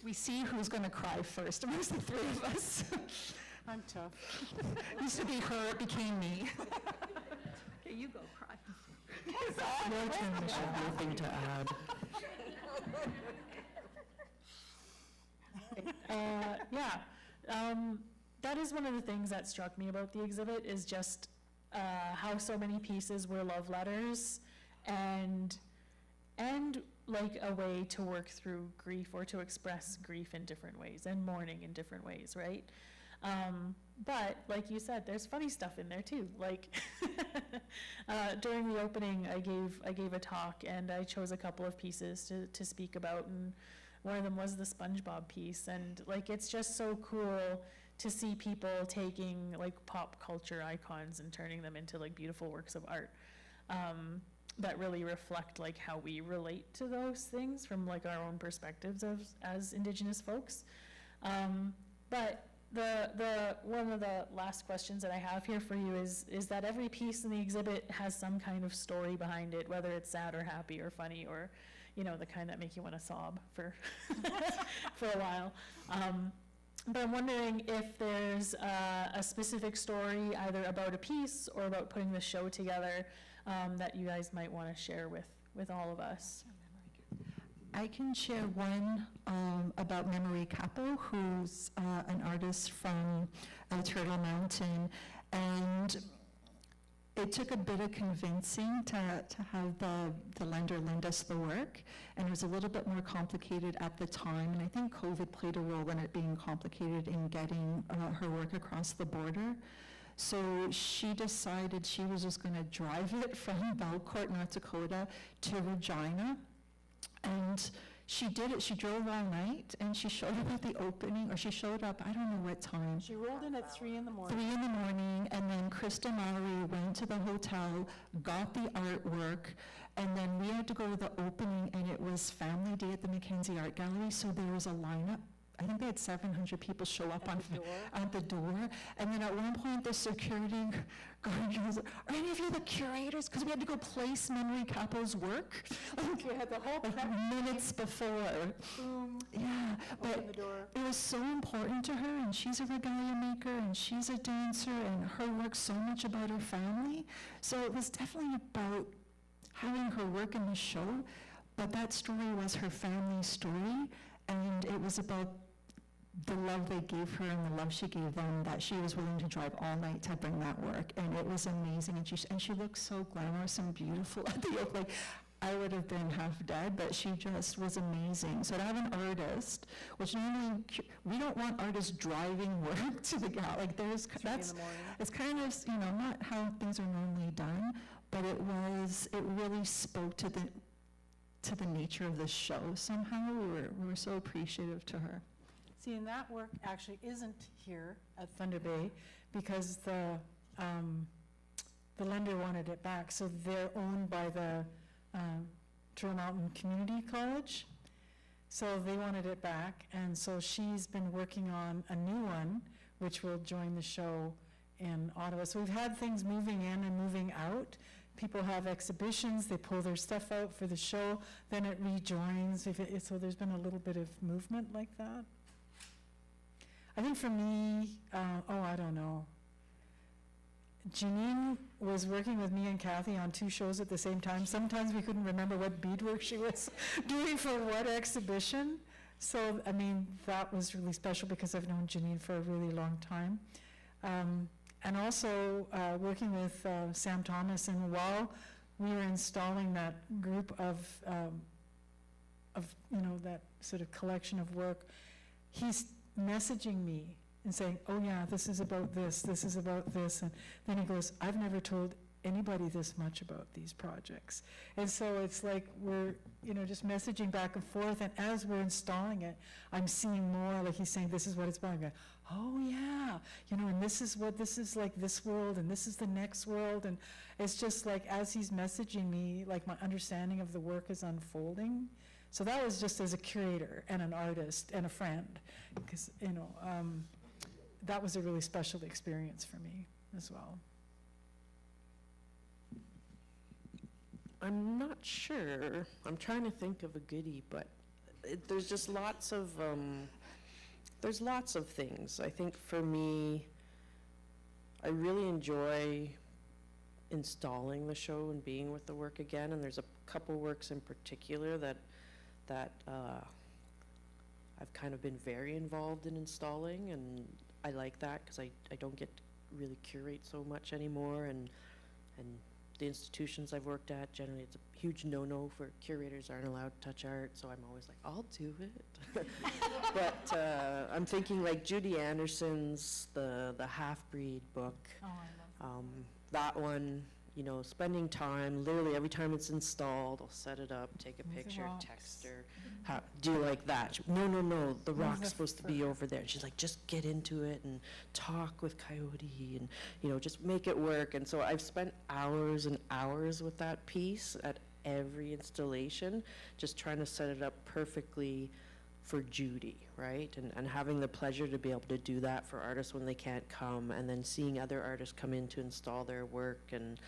We see who's going to cry first amongst the three of us. I'm tough. Used to be her, it became me. Okay, you go cry. Your turn, Michelle. Nothing to add. That is one of the things that struck me about the exhibit, is just how so many pieces were love letters and like a way to work through grief or to express grief in different ways and mourning in different ways, right? But like you said, there's funny stuff in there too. Like during the opening, I gave a talk and I chose a couple of pieces to speak about, and one of them was the SpongeBob piece. And like, it's just so cool to see people taking like pop culture icons and turning them into like beautiful works of art that really reflect like how we relate to those things from like our own perspectives as Indigenous folks. But the one of the last questions that I have here for you is that every piece in the exhibit has some kind of story behind it, whether it's sad or happy or funny or, you know, the kind that make you want to sob for for a while. But I'm wondering if there's a specific story either about a piece or about putting the show together that you guys might want to share with all of us. I can share one about Memory Capo, who's an artist from Turtle Mountain, and it took a bit of convincing to have the lender lend us the work, and it was a little bit more complicated at the time, and I think COVID played a role in it being complicated in getting her work across the border. So she decided she was just going to drive it from Belcourt, North Dakota to Regina. And she did it. She drove all night, and she showed up at the opening, or she showed up, I don't know what time. She rolled in at 3 in the morning. 3 in the morning, and then Krista Mallory went to the hotel, got the artwork, and then we had to go to the opening, and it was Family Day at the Mackenzie Art Gallery, so there was a lineup. I think they had 700 people show up at the door. And then at one point, the security guard goes, "Are any of you the curators?" Because we had to go place Memory Capo's work. Like, you had the whole like minutes before. boom, Yeah, open the but door. it was so important to her, and she's a regalia maker, and she's a dancer, and her work's so much about her family. So it was definitely about having her work in the show, but that story was her family's story, and it was about the love they gave her and the love she gave them, that she was willing to drive all night to bring that work, and it was amazing. And she looked so glamorous and beautiful at the opening. I would have been half dead, but she just was amazing. So to have an artist, which normally we don't want artists driving work to the gallery. Like it's kind of, you know, not how things are normally done, but it really spoke to the nature of the show. Somehow we were so appreciative to her. See, and that work actually isn't here at Thunder Bay because the lender wanted it back. So they're owned by the Turtle Mountain Community College. So they wanted it back. And so she's been working on a new one, which will join the show in Ottawa. So we've had things moving in and moving out. People have exhibitions, they pull their stuff out for the show, then it rejoins. So there's been a little bit of movement like that. I think for me, I don't know. Janine was working with me and Kathy on 2 shows at the same time. Sometimes we couldn't remember what beadwork she was doing for what exhibition. So, I mean, that was really special because I've known Janine for a really long time. And also working with Sam Thomas, and while we were installing that group of that sort of collection of work, he's messaging me and saying, "Oh yeah, this is about this is about this," and then he goes, "I've never told anybody this much about these projects." And so it's like we're, just messaging back and forth, and as we're installing it, I'm seeing more, like he's saying, this is what it's about. I'm going, oh yeah, and this is what this is like, this world, and this is the next world, and it's just like, as he's messaging me, like my understanding of the work is unfolding. So that was just as a curator and an artist and a friend, because, that was a really special experience for me as well. I'm not sure. I'm trying to think of a goodie, but there's just lots of things. I think for me, I really enjoy installing the show and being with the work again, and there's a couple works in particular that I've kind of been very involved in installing, and I like that because I don't get to really curate so much anymore, and the institutions I've worked at, generally it's a huge no-no for curators aren't allowed to touch art, so I'm always like, I'll do it. But I'm thinking like Judy Anderson's The Half-Breed book. Oh, I love that one, spending time, literally every time it's installed, I'll set it up, take a picture, text her, do like that. No, the rock's supposed to be over there. And she's like, just get into it and talk with Coyote and, just make it work. And so I've spent hours and hours with that piece at every installation, just trying to set it up perfectly for Judy, right? And having the pleasure to be able to do that for artists when they can't come, and then seeing other artists come in to install their work. And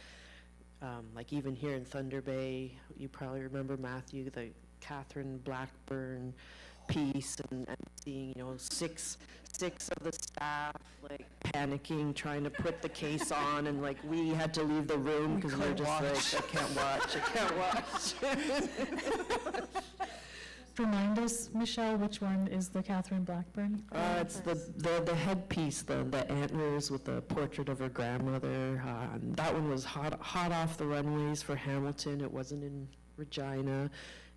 like even here in Thunder Bay, you probably remember, Matthew, the Catherine Blackburn piece, and seeing, six of the staff like panicking, trying to put the case on, and like we had to leave the room because we were just like, I can't watch. Remind us, Michelle, which one is the Catherine Blackburn? It's the headpiece, the antlers with the portrait of her grandmother. That one was hot off the runways for Hamilton. It wasn't in Regina.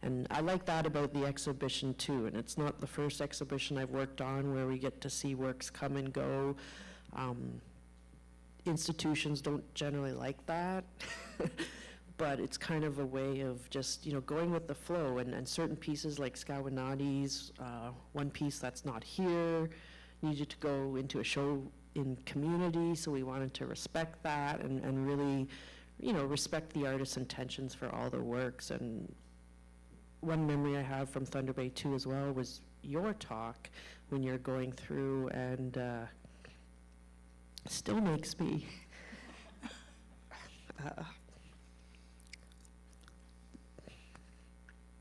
And I like that about the exhibition too. And it's not the first exhibition I've worked on where we get to see works come and go. Institutions don't generally like that. But it's kind of a way of just, going with the flow, and certain pieces like Scawanati's, one piece that's not here, needed to go into a show in community, so we wanted to respect that and really, respect the artist's intentions for all the works. And one memory I have from Thunder Bay 2 as well was your talk when you're going through, and still makes me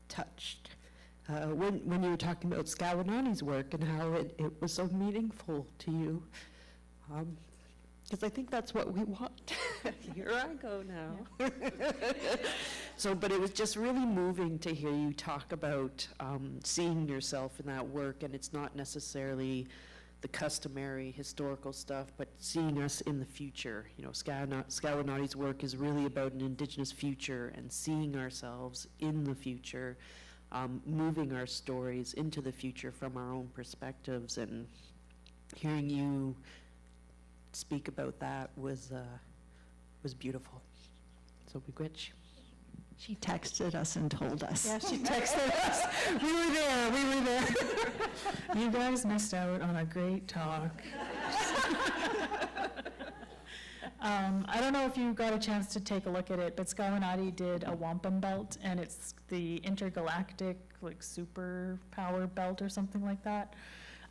touched when you were talking about Scawanati's work and how it was so meaningful to you, because I think that's what we want. Here I go now. So, but it was just really moving to hear you talk about seeing yourself in that work, and it's not necessarily the customary historical stuff, but seeing us in the future. Scawanati's work is really about an Indigenous future and seeing ourselves in the future, moving our stories into the future from our own perspectives. And hearing you speak about that was beautiful. So Miigwech. She texted us and told us. Yeah, she texted us. We were there. You guys missed out on a great talk. I don't know if you got a chance to take a look at it, but Scawanati did a wampum belt, and it's the intergalactic, superpower belt or something like that.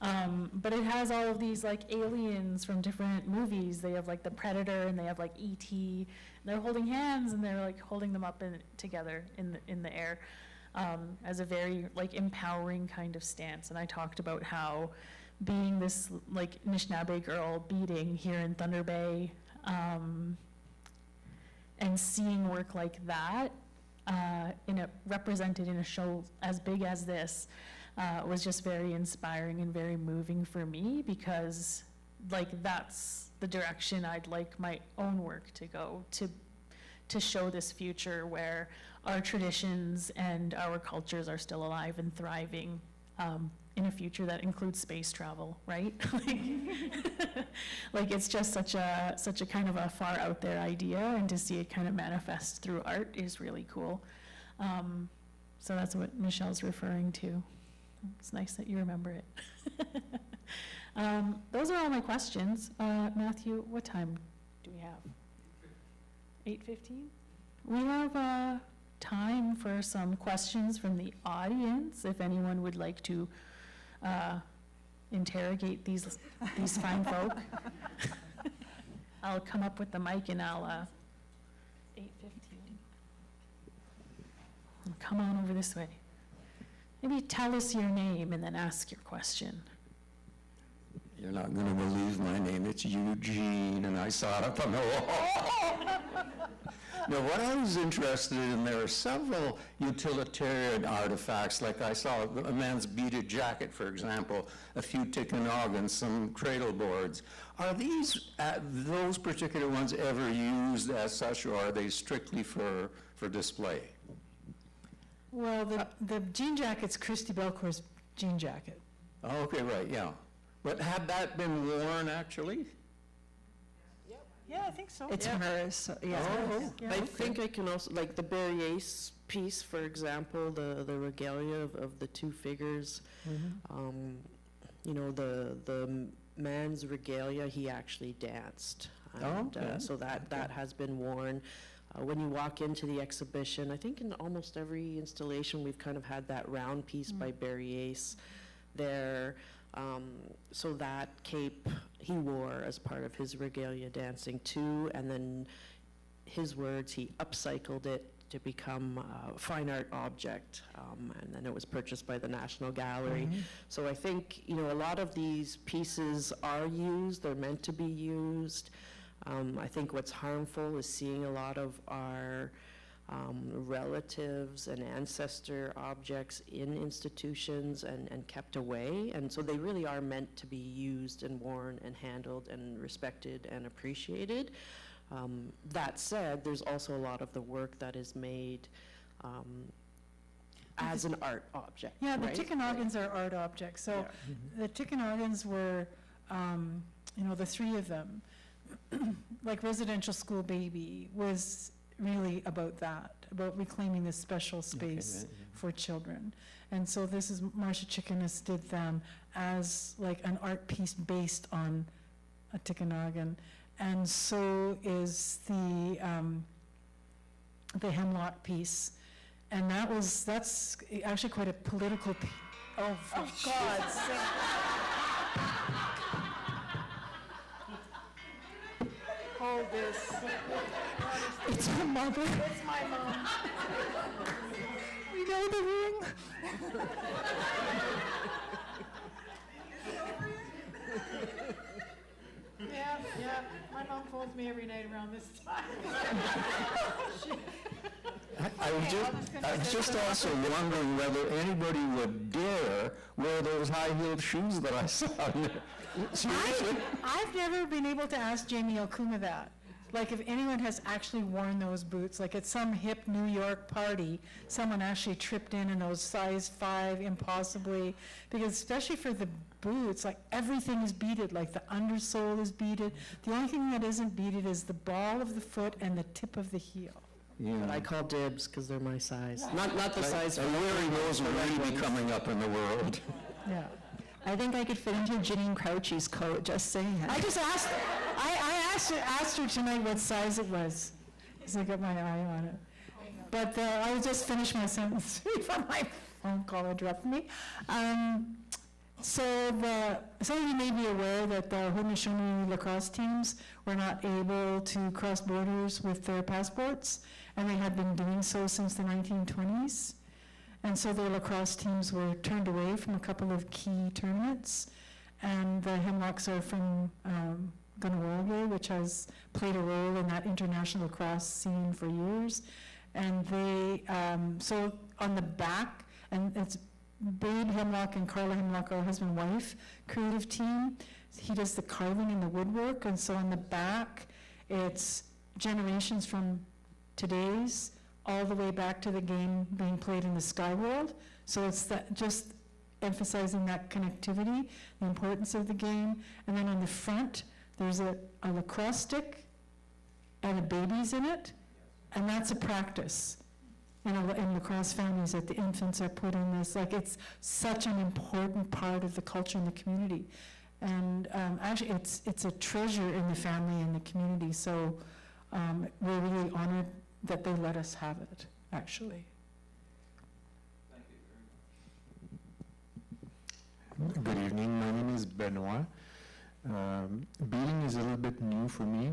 But it has all of these aliens from different movies. They have the Predator, and they have E.T. They're holding hands, and they're holding them up together in the air, as a very empowering kind of stance. And I talked about how being this Anishinaabe girl beading here in Thunder Bay, and seeing work like that represented in a show as big as this was just very inspiring and very moving for me, because that's the direction I'd like my own work to go, to show this future where our traditions and our cultures are still alive and thriving, in a future that includes space travel, right? It's just such a kind of a far out there idea, and to see it kind of manifest through art is really cool. So that's what Michelle's referring to. It's nice that you remember it. Those are all my questions. Matthew, what time do we have? 8:15? We have time for some questions from the audience, if anyone would like to interrogate these fine folk. I'll come up with the mic and I'll, 8:15. Come on over this way. Maybe tell us your name and then ask your question. You're not going to believe my name. It's Eugene, and I saw it up on the wall. Now, what I was interested in, there are several utilitarian artifacts, like I saw a man's beaded jacket, for example, a few tikanogans, some cradle boards. Are these, those particular ones ever used as such, or are they strictly for display? Well, the jean jacket's Christy Belcour's jean jacket. Oh, okay, right, yeah. But had that been worn, actually? Yeah, I think so. It's hers, so, yeah. Oh, Yeah, I okay. think I can also, like the Berrier's piece, for example, the regalia of the two figures, you know, the man's regalia, he actually danced. And, okay. so that has been worn. When you walk into the exhibition, I think in almost every installation, we've kind of had that round piece by Berrier's there. So that cape he wore as part of his regalia dancing too, and then his words, he upcycled it to become a fine art object, and then it was purchased by the National Gallery. So I think, you know, a lot of these pieces are used, they're meant to be used. I think what's harmful is seeing a lot of our relatives and ancestor objects in institutions and kept away. And so they really are meant to be used and worn and handled and respected and appreciated. That said, there's also a lot of the work that is made as an art object. Yeah, the right? tikanogans are art objects. So the tikanogans were, you know, the three of them, like Residential School Baby was really about that, about reclaiming this special space for children. And so this is, Marcia Chickanis did them as like an art piece based on a tikanogan. And so is the hemlock piece. And that's actually quite a political piece. Oh, for God's sake. Hold this. It's her mother. It's my mom. We know the ring. Yeah, my mom phones me every night around this time. I was just also wondering whether anybody would dare wear those high-heeled shoes that I saw. Seriously? I've never been able to ask Jamie Okuma that. Like if anyone has actually worn those boots, like at some hip New York party, someone actually tripped in those size 5 impossibly, because especially for the boots, like everything is beaded, like the undersole is beaded. The only thing that isn't beaded is the ball of the foot and the tip of the heel. But I call dibs because they're my size. Not the size. And wearing those will really be coming up in the world. Yeah. I think I could fit into Janine Crouchy's coat, just saying. I just asked, I asked her tonight what size it was, because I got my eye on it. But I'll just finish my sentence before my phone call interrupted me. So some of you may be aware that the Haudenosaunee lacrosse teams were not able to cross borders with their passports, and they had been doing so since the 1920s. And so their lacrosse teams were turned away from a couple of key tournaments. And the Hemlocks are from Ganawalge, which has played a role in that international lacrosse scene for years. And they, so on the back, and it's Babe Hemlock and Carla Hemlock, our husband-wife creative team. He does the carving and the woodwork. And so on the back, it's generations from today's all the way back to the game being played in the Sky World. So it's that, just emphasizing that connectivity, the importance of the game. And then on the front, there's a lacrosse stick and a baby's in it, and that's a practice. In lacrosse families, that the infants are put in this, like it's such an important part of the culture and the community. And actually, it's a treasure in the family and the community. So we're really honored that they let us have it. actually. Good evening, my name is Benoit. Beading is a little bit new for me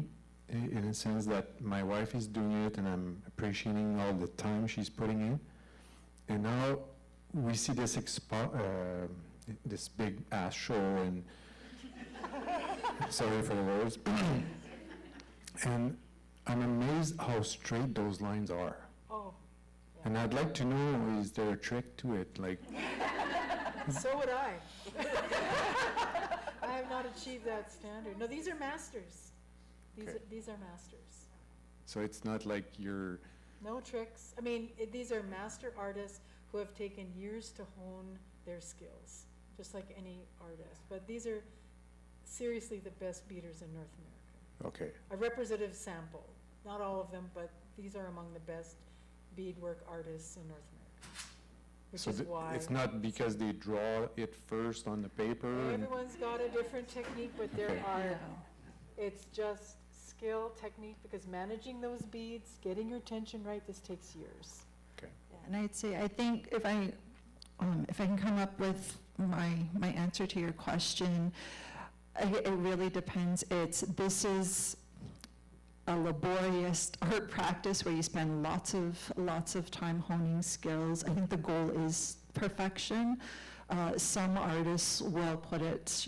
in a sense that my wife is doing it and I'm appreciating all the time she's putting in. And now we see this this big ass show and sorry for the words. And I'm amazed how straight those lines are. Oh. And I'd like to know, is there a trick to it? Like, So would I. I have not achieved that standard. No, these are masters. Okay. These are masters. so it's not like you're, No tricks. I mean, these are master artists who have taken years to hone their skills, just like any artist. But these are seriously the best beaders in North America. okay. A representative sample, not all of them, but these are among the best beadwork artists in North America, which So is why. it's not because they draw it first on the paper? and- Everyone's got a different technique, but there Okay. are, it's just skill, technique, because managing those beads, getting your tension right, this takes years. And I'd say, I think if I can come up with my answer to your question, it really depends. This is a laborious art practice where you spend lots of time honing skills. I think the goal is perfection. Some artists will put it,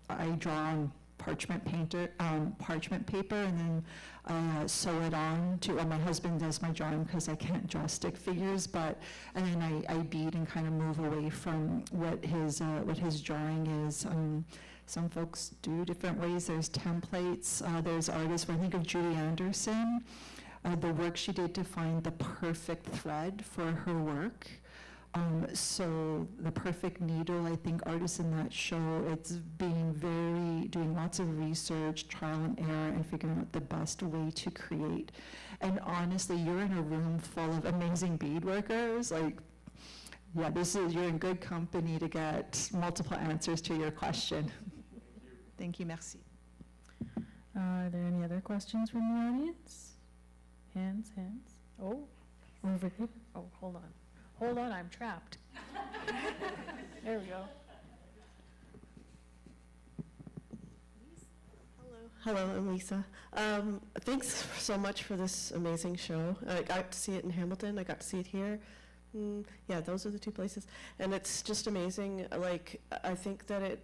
I draw on parchment paper, and then sew it on to, my husband does my drawing because I can't draw stick figures, and then I bead and kind of move away from what his drawing is. Some folks do different ways. There's templates. There's artists, when I think of Julie Anderson, the work she did to find the perfect thread for her work. So the perfect needle, I think artists in that show, it's doing lots of research, trial and error, and figuring out the best way to create. And honestly, you're in a room full of amazing beadworkers. You're in good company to get multiple answers to your question. Thank you, merci. Are there any other questions from the audience? Hands. Oh, over here. Oh, hold on, I'm trapped. There we go. Hello, I'm Lisa. Thanks so much for this amazing show. I got to see it in Hamilton. I got to see it here. Yeah, those are the two places. And it's just amazing. I think that it,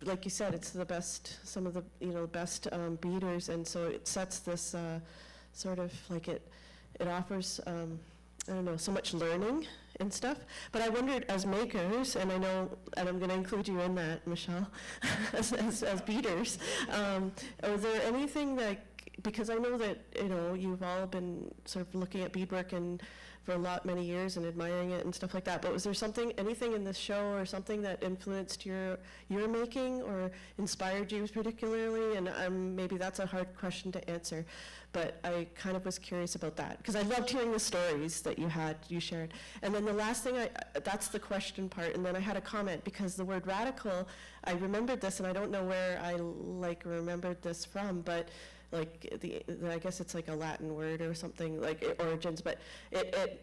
like you said, it's the best, some of the, best beaders. And so it sets this sort of it offers, so much learning and stuff. But I wondered, as makers, and I know, and I'm going to include you in that, Michelle, as beaders, are there anything because I know that, you've all been sort of looking at beadwork for many years and admiring it and stuff like that, but was there anything in this show or something that influenced your making or inspired you particularly? And maybe that's a hard question to answer, but I kind of was curious about that, because I loved hearing the stories that you shared. And then the last thing, that's the question part, and then I had a comment, because the word radical, I remembered this, and I don't know where I remembered this from, but I guess it's like a Latin word or something, origins, but it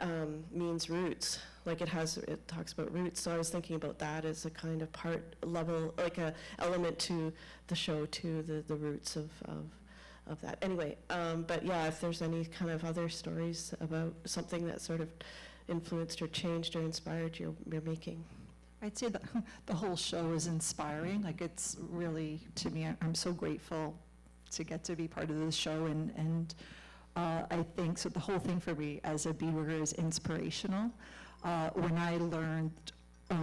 means roots. It talks about roots. So I was thinking about that as a kind of a element to the show too, the roots of that. Anyway, but yeah, if there's any kind of other stories about something that sort of influenced or changed or inspired your making. I'd say that the whole show is inspiring. It's really, to me, I'm so grateful to get to be part of this show, and I think, so the whole thing for me as a beadworker is inspirational. When I learned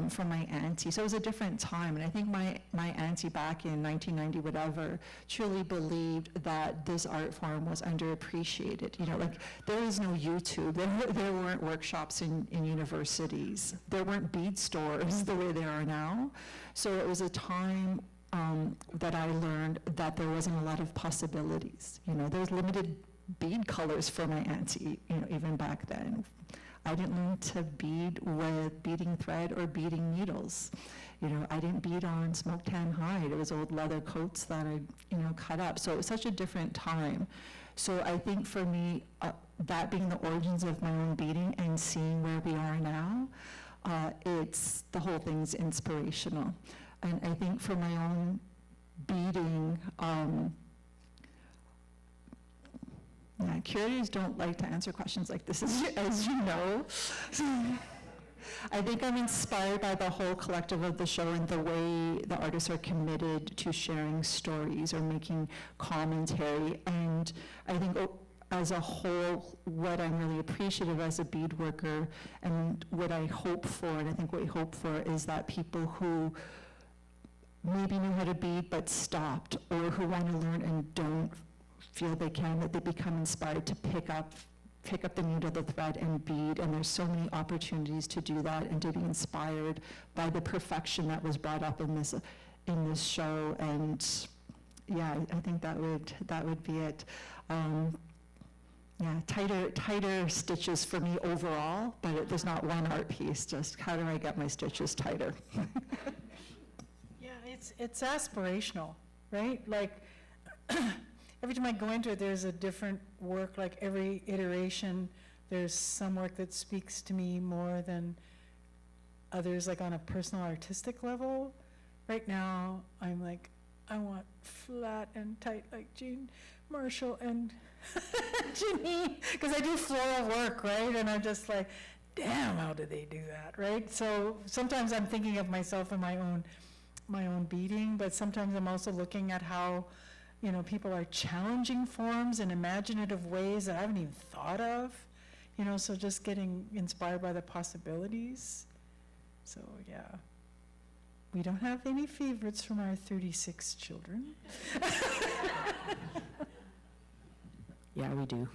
from my auntie, so it was a different time, and I think my auntie back in 1990, whatever, truly believed that this art form was underappreciated. There was no YouTube, there weren't workshops in universities, there weren't bead stores the way there are now. So it was a time that I learned that there wasn't a lot of possibilities. There's limited bead colors for my auntie, even back then. I didn't learn to bead with beading thread or beading needles. I didn't bead on smoked tan hide. It was old leather coats that I, cut up. So it was such a different time. So I think for me, that being the origins of my own beading and seeing where we are now, the whole thing's inspirational. And I think for my own beading, curators don't like to answer questions like this, as you know. I think I'm inspired by the whole collective of the show and the way the artists are committed to sharing stories or making commentary. And I think as a whole, what I'm really appreciative as a bead worker and what I hope for, and I think what we hope for, is that people who maybe know how to bead but stopped, or who want to learn and don't feel they can, that they become inspired to pick up the needle, the thread, and bead. And there's so many opportunities to do that and to be inspired by the perfection that was brought up in this show. And yeah, I think that would be it. Tighter stitches for me overall, but there's not one art piece, just how do I get my stitches tighter? Yeah, it's aspirational, right? Like, every time I go into it, there's a different work. Like every iteration, there's some work that speaks to me more than others, like on a personal artistic level. Right now, I'm like, I want flat and tight like Jean Marshall and Janine, because I do floral work, right? And I'm just like, damn, how did they do that, right? So sometimes I'm thinking of myself in my own beading, but sometimes I'm also looking at how, you know, people are challenging forms in imaginative ways that I haven't even thought of, you know, so just getting inspired by the possibilities. So yeah, we don't have any favorites from our 36 children. Yeah, we do.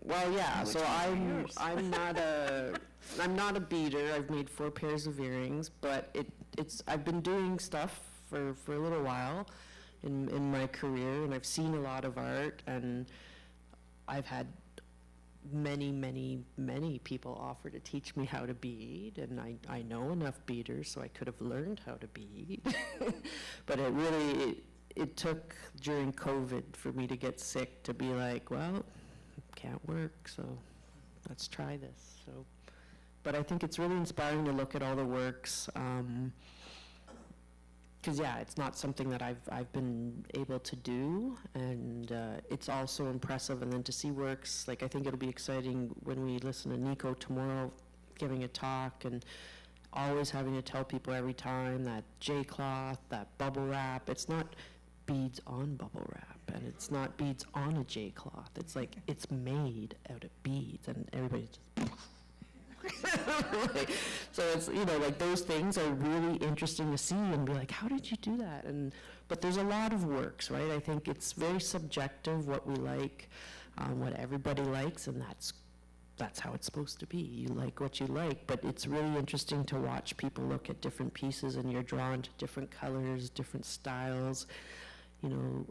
Well, yeah. So I'm not a beader. I've made 4 pairs of earrings, but I've been doing stuff for a little while in my career, and I've seen a lot of art, and I've had many people offer to teach me how to bead, and I know enough beaders, so I could have learned how to bead. But it took during COVID for me to get sick to be like, well, can't work, so let's try this. So, but I think it's really inspiring to look at all the works, because yeah, it's not something that I've been able to do, and it's also impressive. And then to see works, like I think it'll be exciting when we listen to Nico tomorrow giving a talk, and always having to tell people every time that J-cloth, that bubble wrap, it's not beads on bubble wrap, and it's not beads on a J-cloth. It's like, it's made out of beads, and everybody's just so it's, you know, like those things are really interesting to see and be like, how did you do that? But there's a lot of works, right? I think it's very subjective what we like, what everybody likes, and that's how it's supposed to be. You like what you like, but it's really interesting to watch people look at different pieces, and you're drawn to different colors, different styles. You know,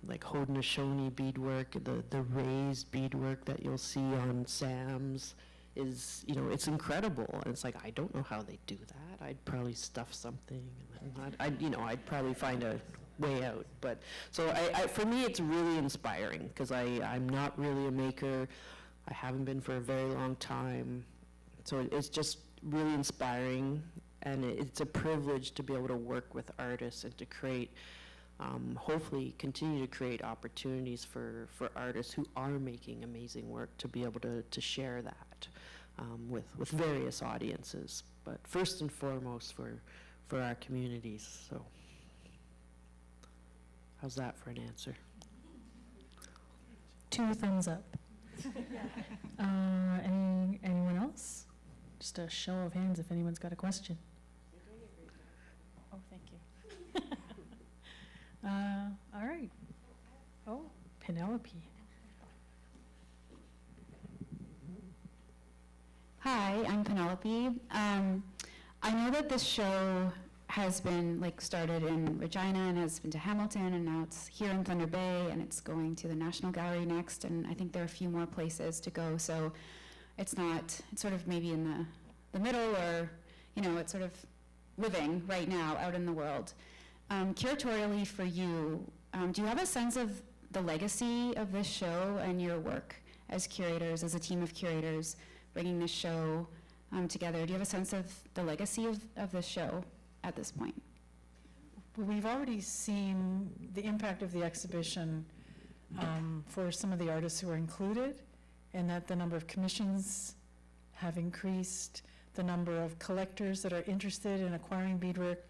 like Haudenosaunee beadwork, the raised beadwork that you'll see on Sam's is, you know, it's incredible. And it's like, I don't know how they do that. I'd probably stuff something, and then I'd probably find a way out. But so for me, it's really inspiring, because I'm not really a maker. I haven't been for a very long time. So it's just really inspiring, and it's a privilege to be able to work with artists and to create, hopefully continue to create opportunities for artists who are making amazing work to be able to share that with various audiences, but first and foremost for our communities. So how's that for an answer? 2 thumbs up. Anyone else? Just a show of hands if anyone's got a question. Oh, thank you. All right. Oh, Penelope. Hi, I'm Penelope. I know that this show has been started in Regina and has been to Hamilton, and now it's here in Thunder Bay, and it's going to the National Gallery next, and I think there are a few more places to go. So it's sort of maybe in the middle, or it's sort of living right now out in the world. Curatorially for you, do you have a sense of the legacy of this show and your work as curators, as a team of curators, bringing this show together? Do you have a sense of the legacy of this show at this point? Well, we've already seen the impact of the exhibition for some of the artists who are included, and that the number of commissions have increased, the number of collectors that are interested in acquiring beadwork,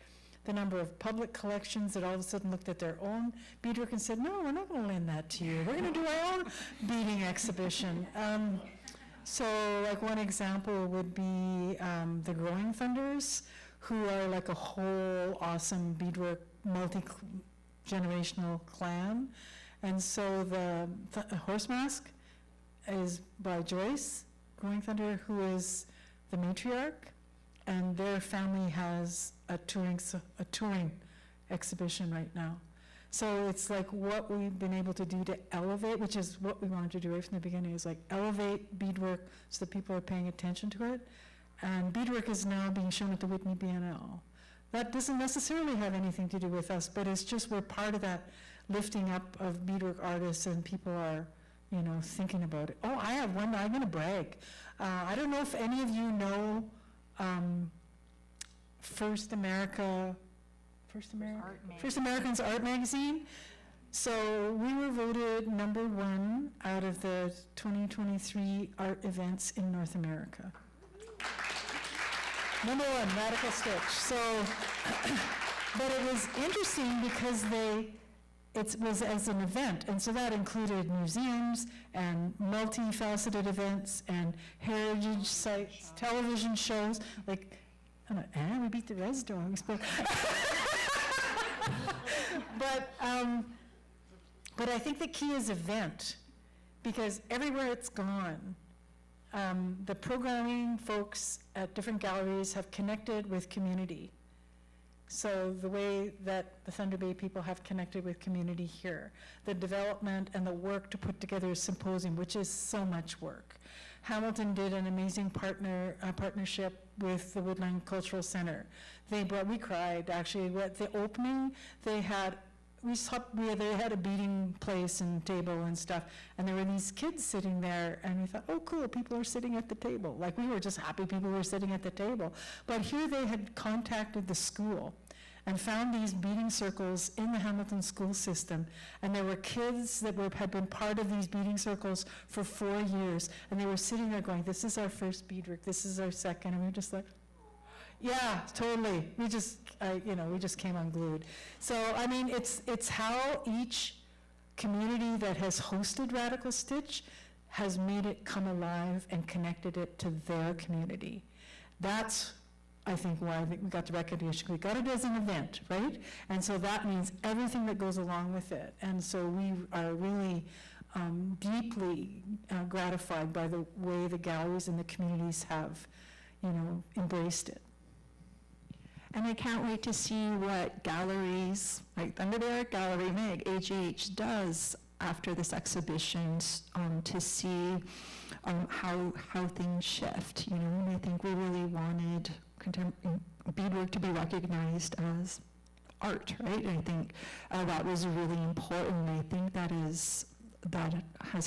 the number of public collections that all of a sudden looked at their own beadwork and said, no, we're not going to lend that to you. We're going to do our own beading exhibition. So like one example would be the Growing Thunders, who are like a whole awesome beadwork multi-generational clan. And so the Horse Mask is by Joyce Growing Thunder, who is the matriarch, and their family has a touring exhibition right now. So it's like what we've been able to do to elevate, which is what we wanted to do right from the beginning, is like elevate beadwork so that people are paying attention to it. And beadwork is now being shown at the Whitney Biennale. That doesn't necessarily have anything to do with us, but it's just we're part of that lifting up of beadwork artists, and people are, you know, thinking about it. Oh, I have one, I'm going to brag. I don't know if any of you know First Americans Art Magazine. So we were voted #1 out of the 2023 art events in North America. #1, Radical Stitch. So, but it was interesting because it was as an event, and so that included museums and multifaceted events and heritage sites, television shows, like, we beat the res dogs, but but I think the key is event, because everywhere it's gone, the programming folks at different galleries have connected with community. So the way that the Thunder Bay people have connected with community here, the development and the work to put together a symposium, which is so much work. Hamilton did an amazing partnership with the Woodland Cultural Center. We cried actually at the opening. They had a beading place and table and stuff, and there were these kids sitting there, and we thought, oh cool, people are sitting at the table. Like, we were just happy people were sitting at the table. But here they had contacted the school and found these beading circles in the Hamilton school system, and there were kids that had been part of these beading circles for 4 years, and they were sitting there going, this is our first beadwork, this is our second, and we were just like, yeah, totally. We just came unglued. So, I mean, it's how each community that has hosted Radical Stitch has made it come alive and connected it to their community. That's, I think, why we got the recognition. We got it as an event, right? And so that means everything that goes along with it. And so we are really deeply gratified by the way the galleries and the communities have, embraced it. And I can't wait to see what galleries, like Thunder Bay Art Gallery, MIG, AGH, does after this exhibition, to see how things shift. And I think we really wanted beadwork to be recognized as art, right? And I think that was really important. I think that has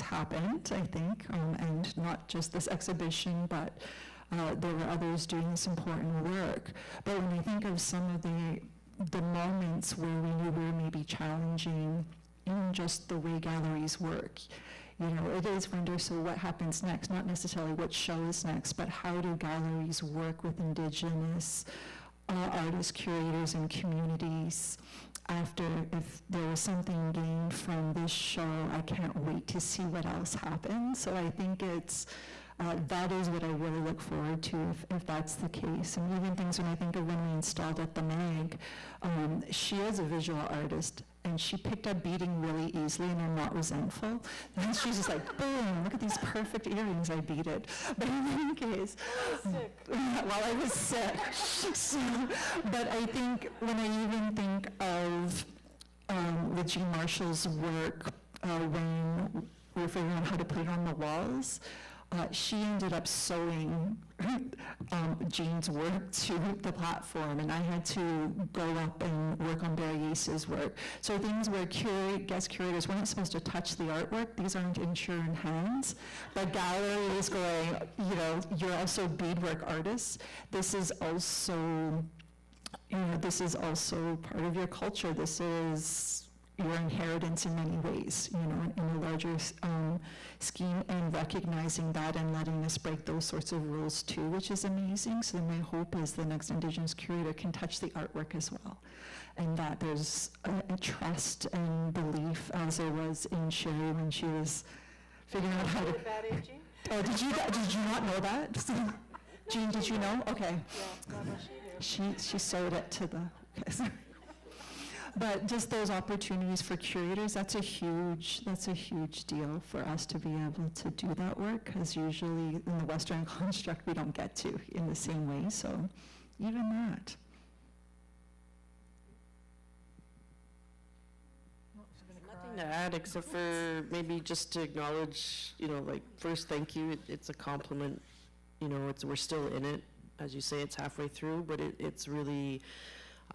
happened, I think, and not just this exhibition, but there were others doing this important work. But when I think of some of the moments where we knew we were maybe challenging in just the way galleries work, it is wonder, so what happens next? Not necessarily what show is next, but how do galleries work with Indigenous artists, curators, and communities after, if there was something gained from this show, I can't wait to see what else happens. So I think that is what I really look forward to if that's the case. And even things when I think of when we installed at the MAG, she is a visual artist, and she picked up beading really easily, and I'm not resentful. And she's just like, boom, look at these perfect earrings I beaded. But in any case, while I was sick. So, but I think when I even think of with Jean Marshall's work, when we were figuring out how to put it on the walls, she ended up sewing Jean's work to the platform, and I had to go up and work on Barry-Ace's work. So things where guest curators weren't supposed to touch the artwork, these aren't insured hands. The gallery is going, you know, you're also beadwork artists. This is also, you know, this is also part of your culture. This is your inheritance in many ways, you know, in a larger scheme, and recognizing that and letting us break those sorts of rules too, which is amazing. So my hope is the next Indigenous curator can touch the artwork as well, and that there's a trust and belief, as there was in Sherry when she was figuring out how to. Oh, did you not know that? Jean, did you know? Okay. Yeah, she sewed it to the. Okay. But just those opportunities for curators, that's a huge deal for us to be able to do that work, because usually in the Western construct we don't get to in the same way, so even that. Nothing to add except for maybe just to acknowledge, you know, like, first, thank you. It's a compliment. You know, we're still in it. As you say, it's halfway through, but it's really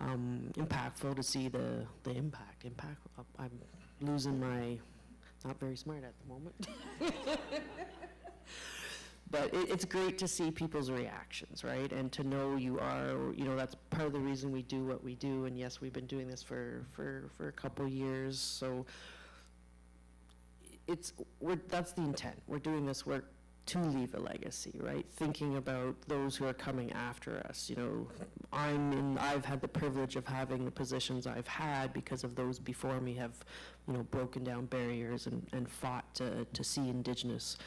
impactful to see the impact. I'm losing my, not very smart at the moment. But it's great to see people's reactions, right? And to know you are, you know, that's part of the reason we do what we do. And yes, we've been doing this for a couple years. So that's the intent. We're doing this work to leave a legacy, right? Thinking about those who are coming after us. You know, I've had the privilege of having the positions I've had because of those before me have, you know, broken down barriers and fought to see Indigenous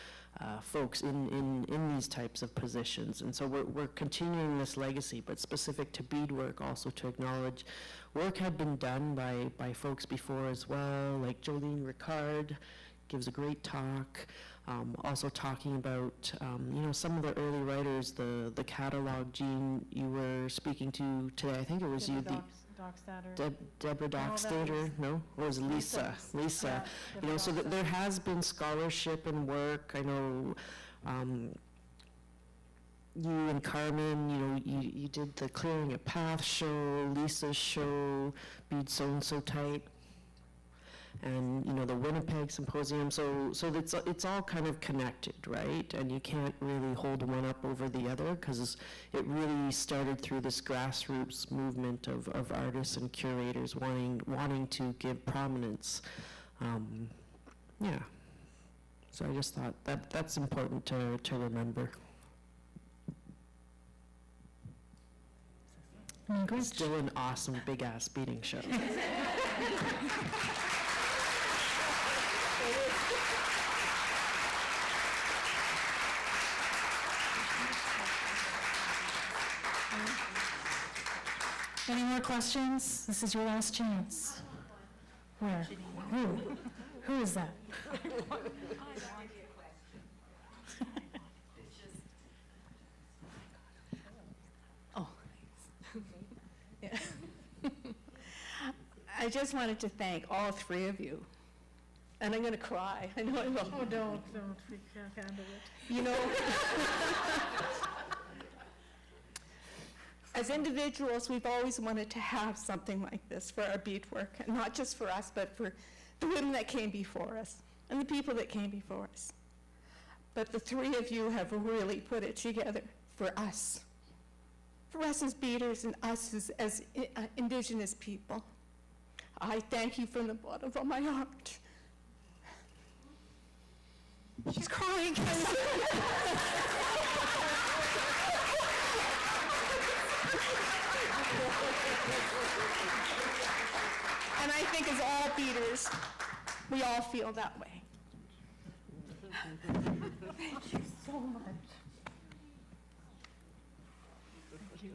folks in these types of positions. And so we're continuing this legacy, but specific to beadwork, also to acknowledge work had been done by folks before as well, like Jolene Ricard gives a great talk. Also talking about, you know, some of the early writers, the catalog, Jean, you were speaking to today. I think it was Deborah you, Deborah Dockstader, no? Or was it Lisa? Lisa. Yeah, you know, so that there has been scholarship and work. I know you and Carmen, you know, you did the Clearing a Path show, Lisa's show, Bead Sewn So Tight, and, you know, the Winnipeg Symposium. So it's all kind of connected, right? And you can't really hold one up over the other, because it really started through this grassroots movement of artists and curators wanting to give prominence. Yeah. So I just thought that's important to remember. Still an awesome big-ass beading show. Any more questions? This is your last chance. Where? Who is that? Oh. Yeah. I just wanted to thank all three of you. And I'm going to cry. I know I will. Oh, don't freak out, handle it. You know, as individuals, we've always wanted to have something like this for our beadwork, and not just for us, but for the women that came before us and the people that came before us. But the three of you have really put it together for us as beaders and us as Indigenous people. I thank you from the bottom of my heart. She's crying. And I think as all beaders, we all feel that way. Thank you so much. Thank you.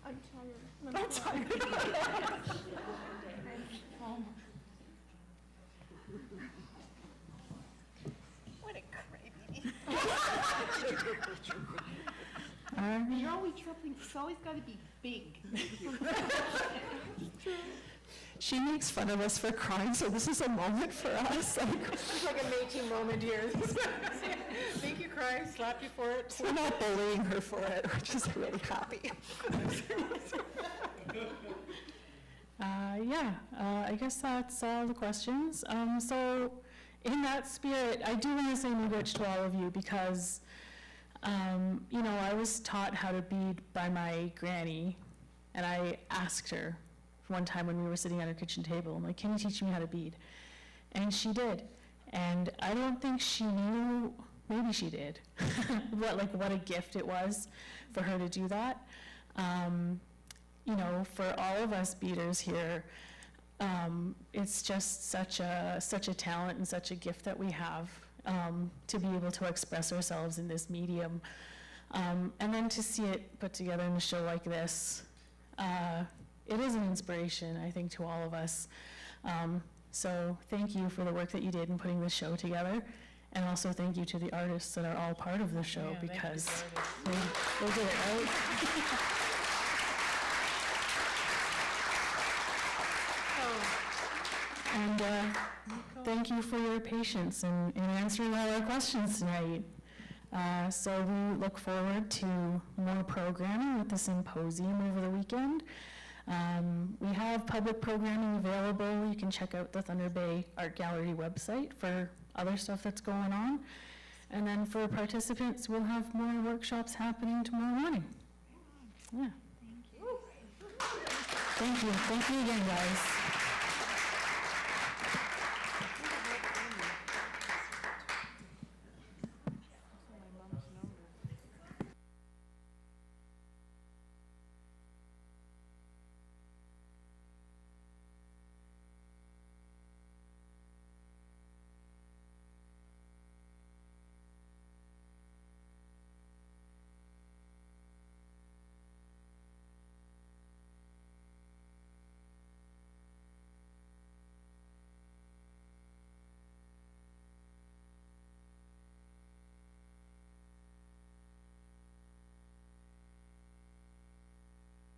I'm tired. I'm tired. What a crazy. You're always something, it's always got to be big. she makes fun of us for crying, so this is a moment for us. It's like a making moment here. Make you cry, slap you for it. We're not bullying her for it, we're just really happy. I guess that's all the questions. So in that spirit, I do want to say miigwech to all of you because, I was taught how to bead by my granny, and I asked her one time when we were sitting at her kitchen table, I'm like, can you teach me how to bead? And she did. And I don't think she knew, maybe she did, what a gift it was for her to do that. For all of us beaders here, it's just such a talent and such a gift that we have to be able to express ourselves in this medium. And then to see it put together in a show like this, it is an inspiration, I think, to all of us. So thank you for the work that you did in putting this show together. And also thank you to the artists that are all part of the show because they did it, right? And thank you for your patience in answering all our questions tonight. So we look forward to more programming with the symposium over the weekend. We have public programming available. You can check out the Thunder Bay Art Gallery website for other stuff that's going on. And then for participants, we'll have more workshops happening tomorrow morning. Yeah. Thank you. Thank you again, guys.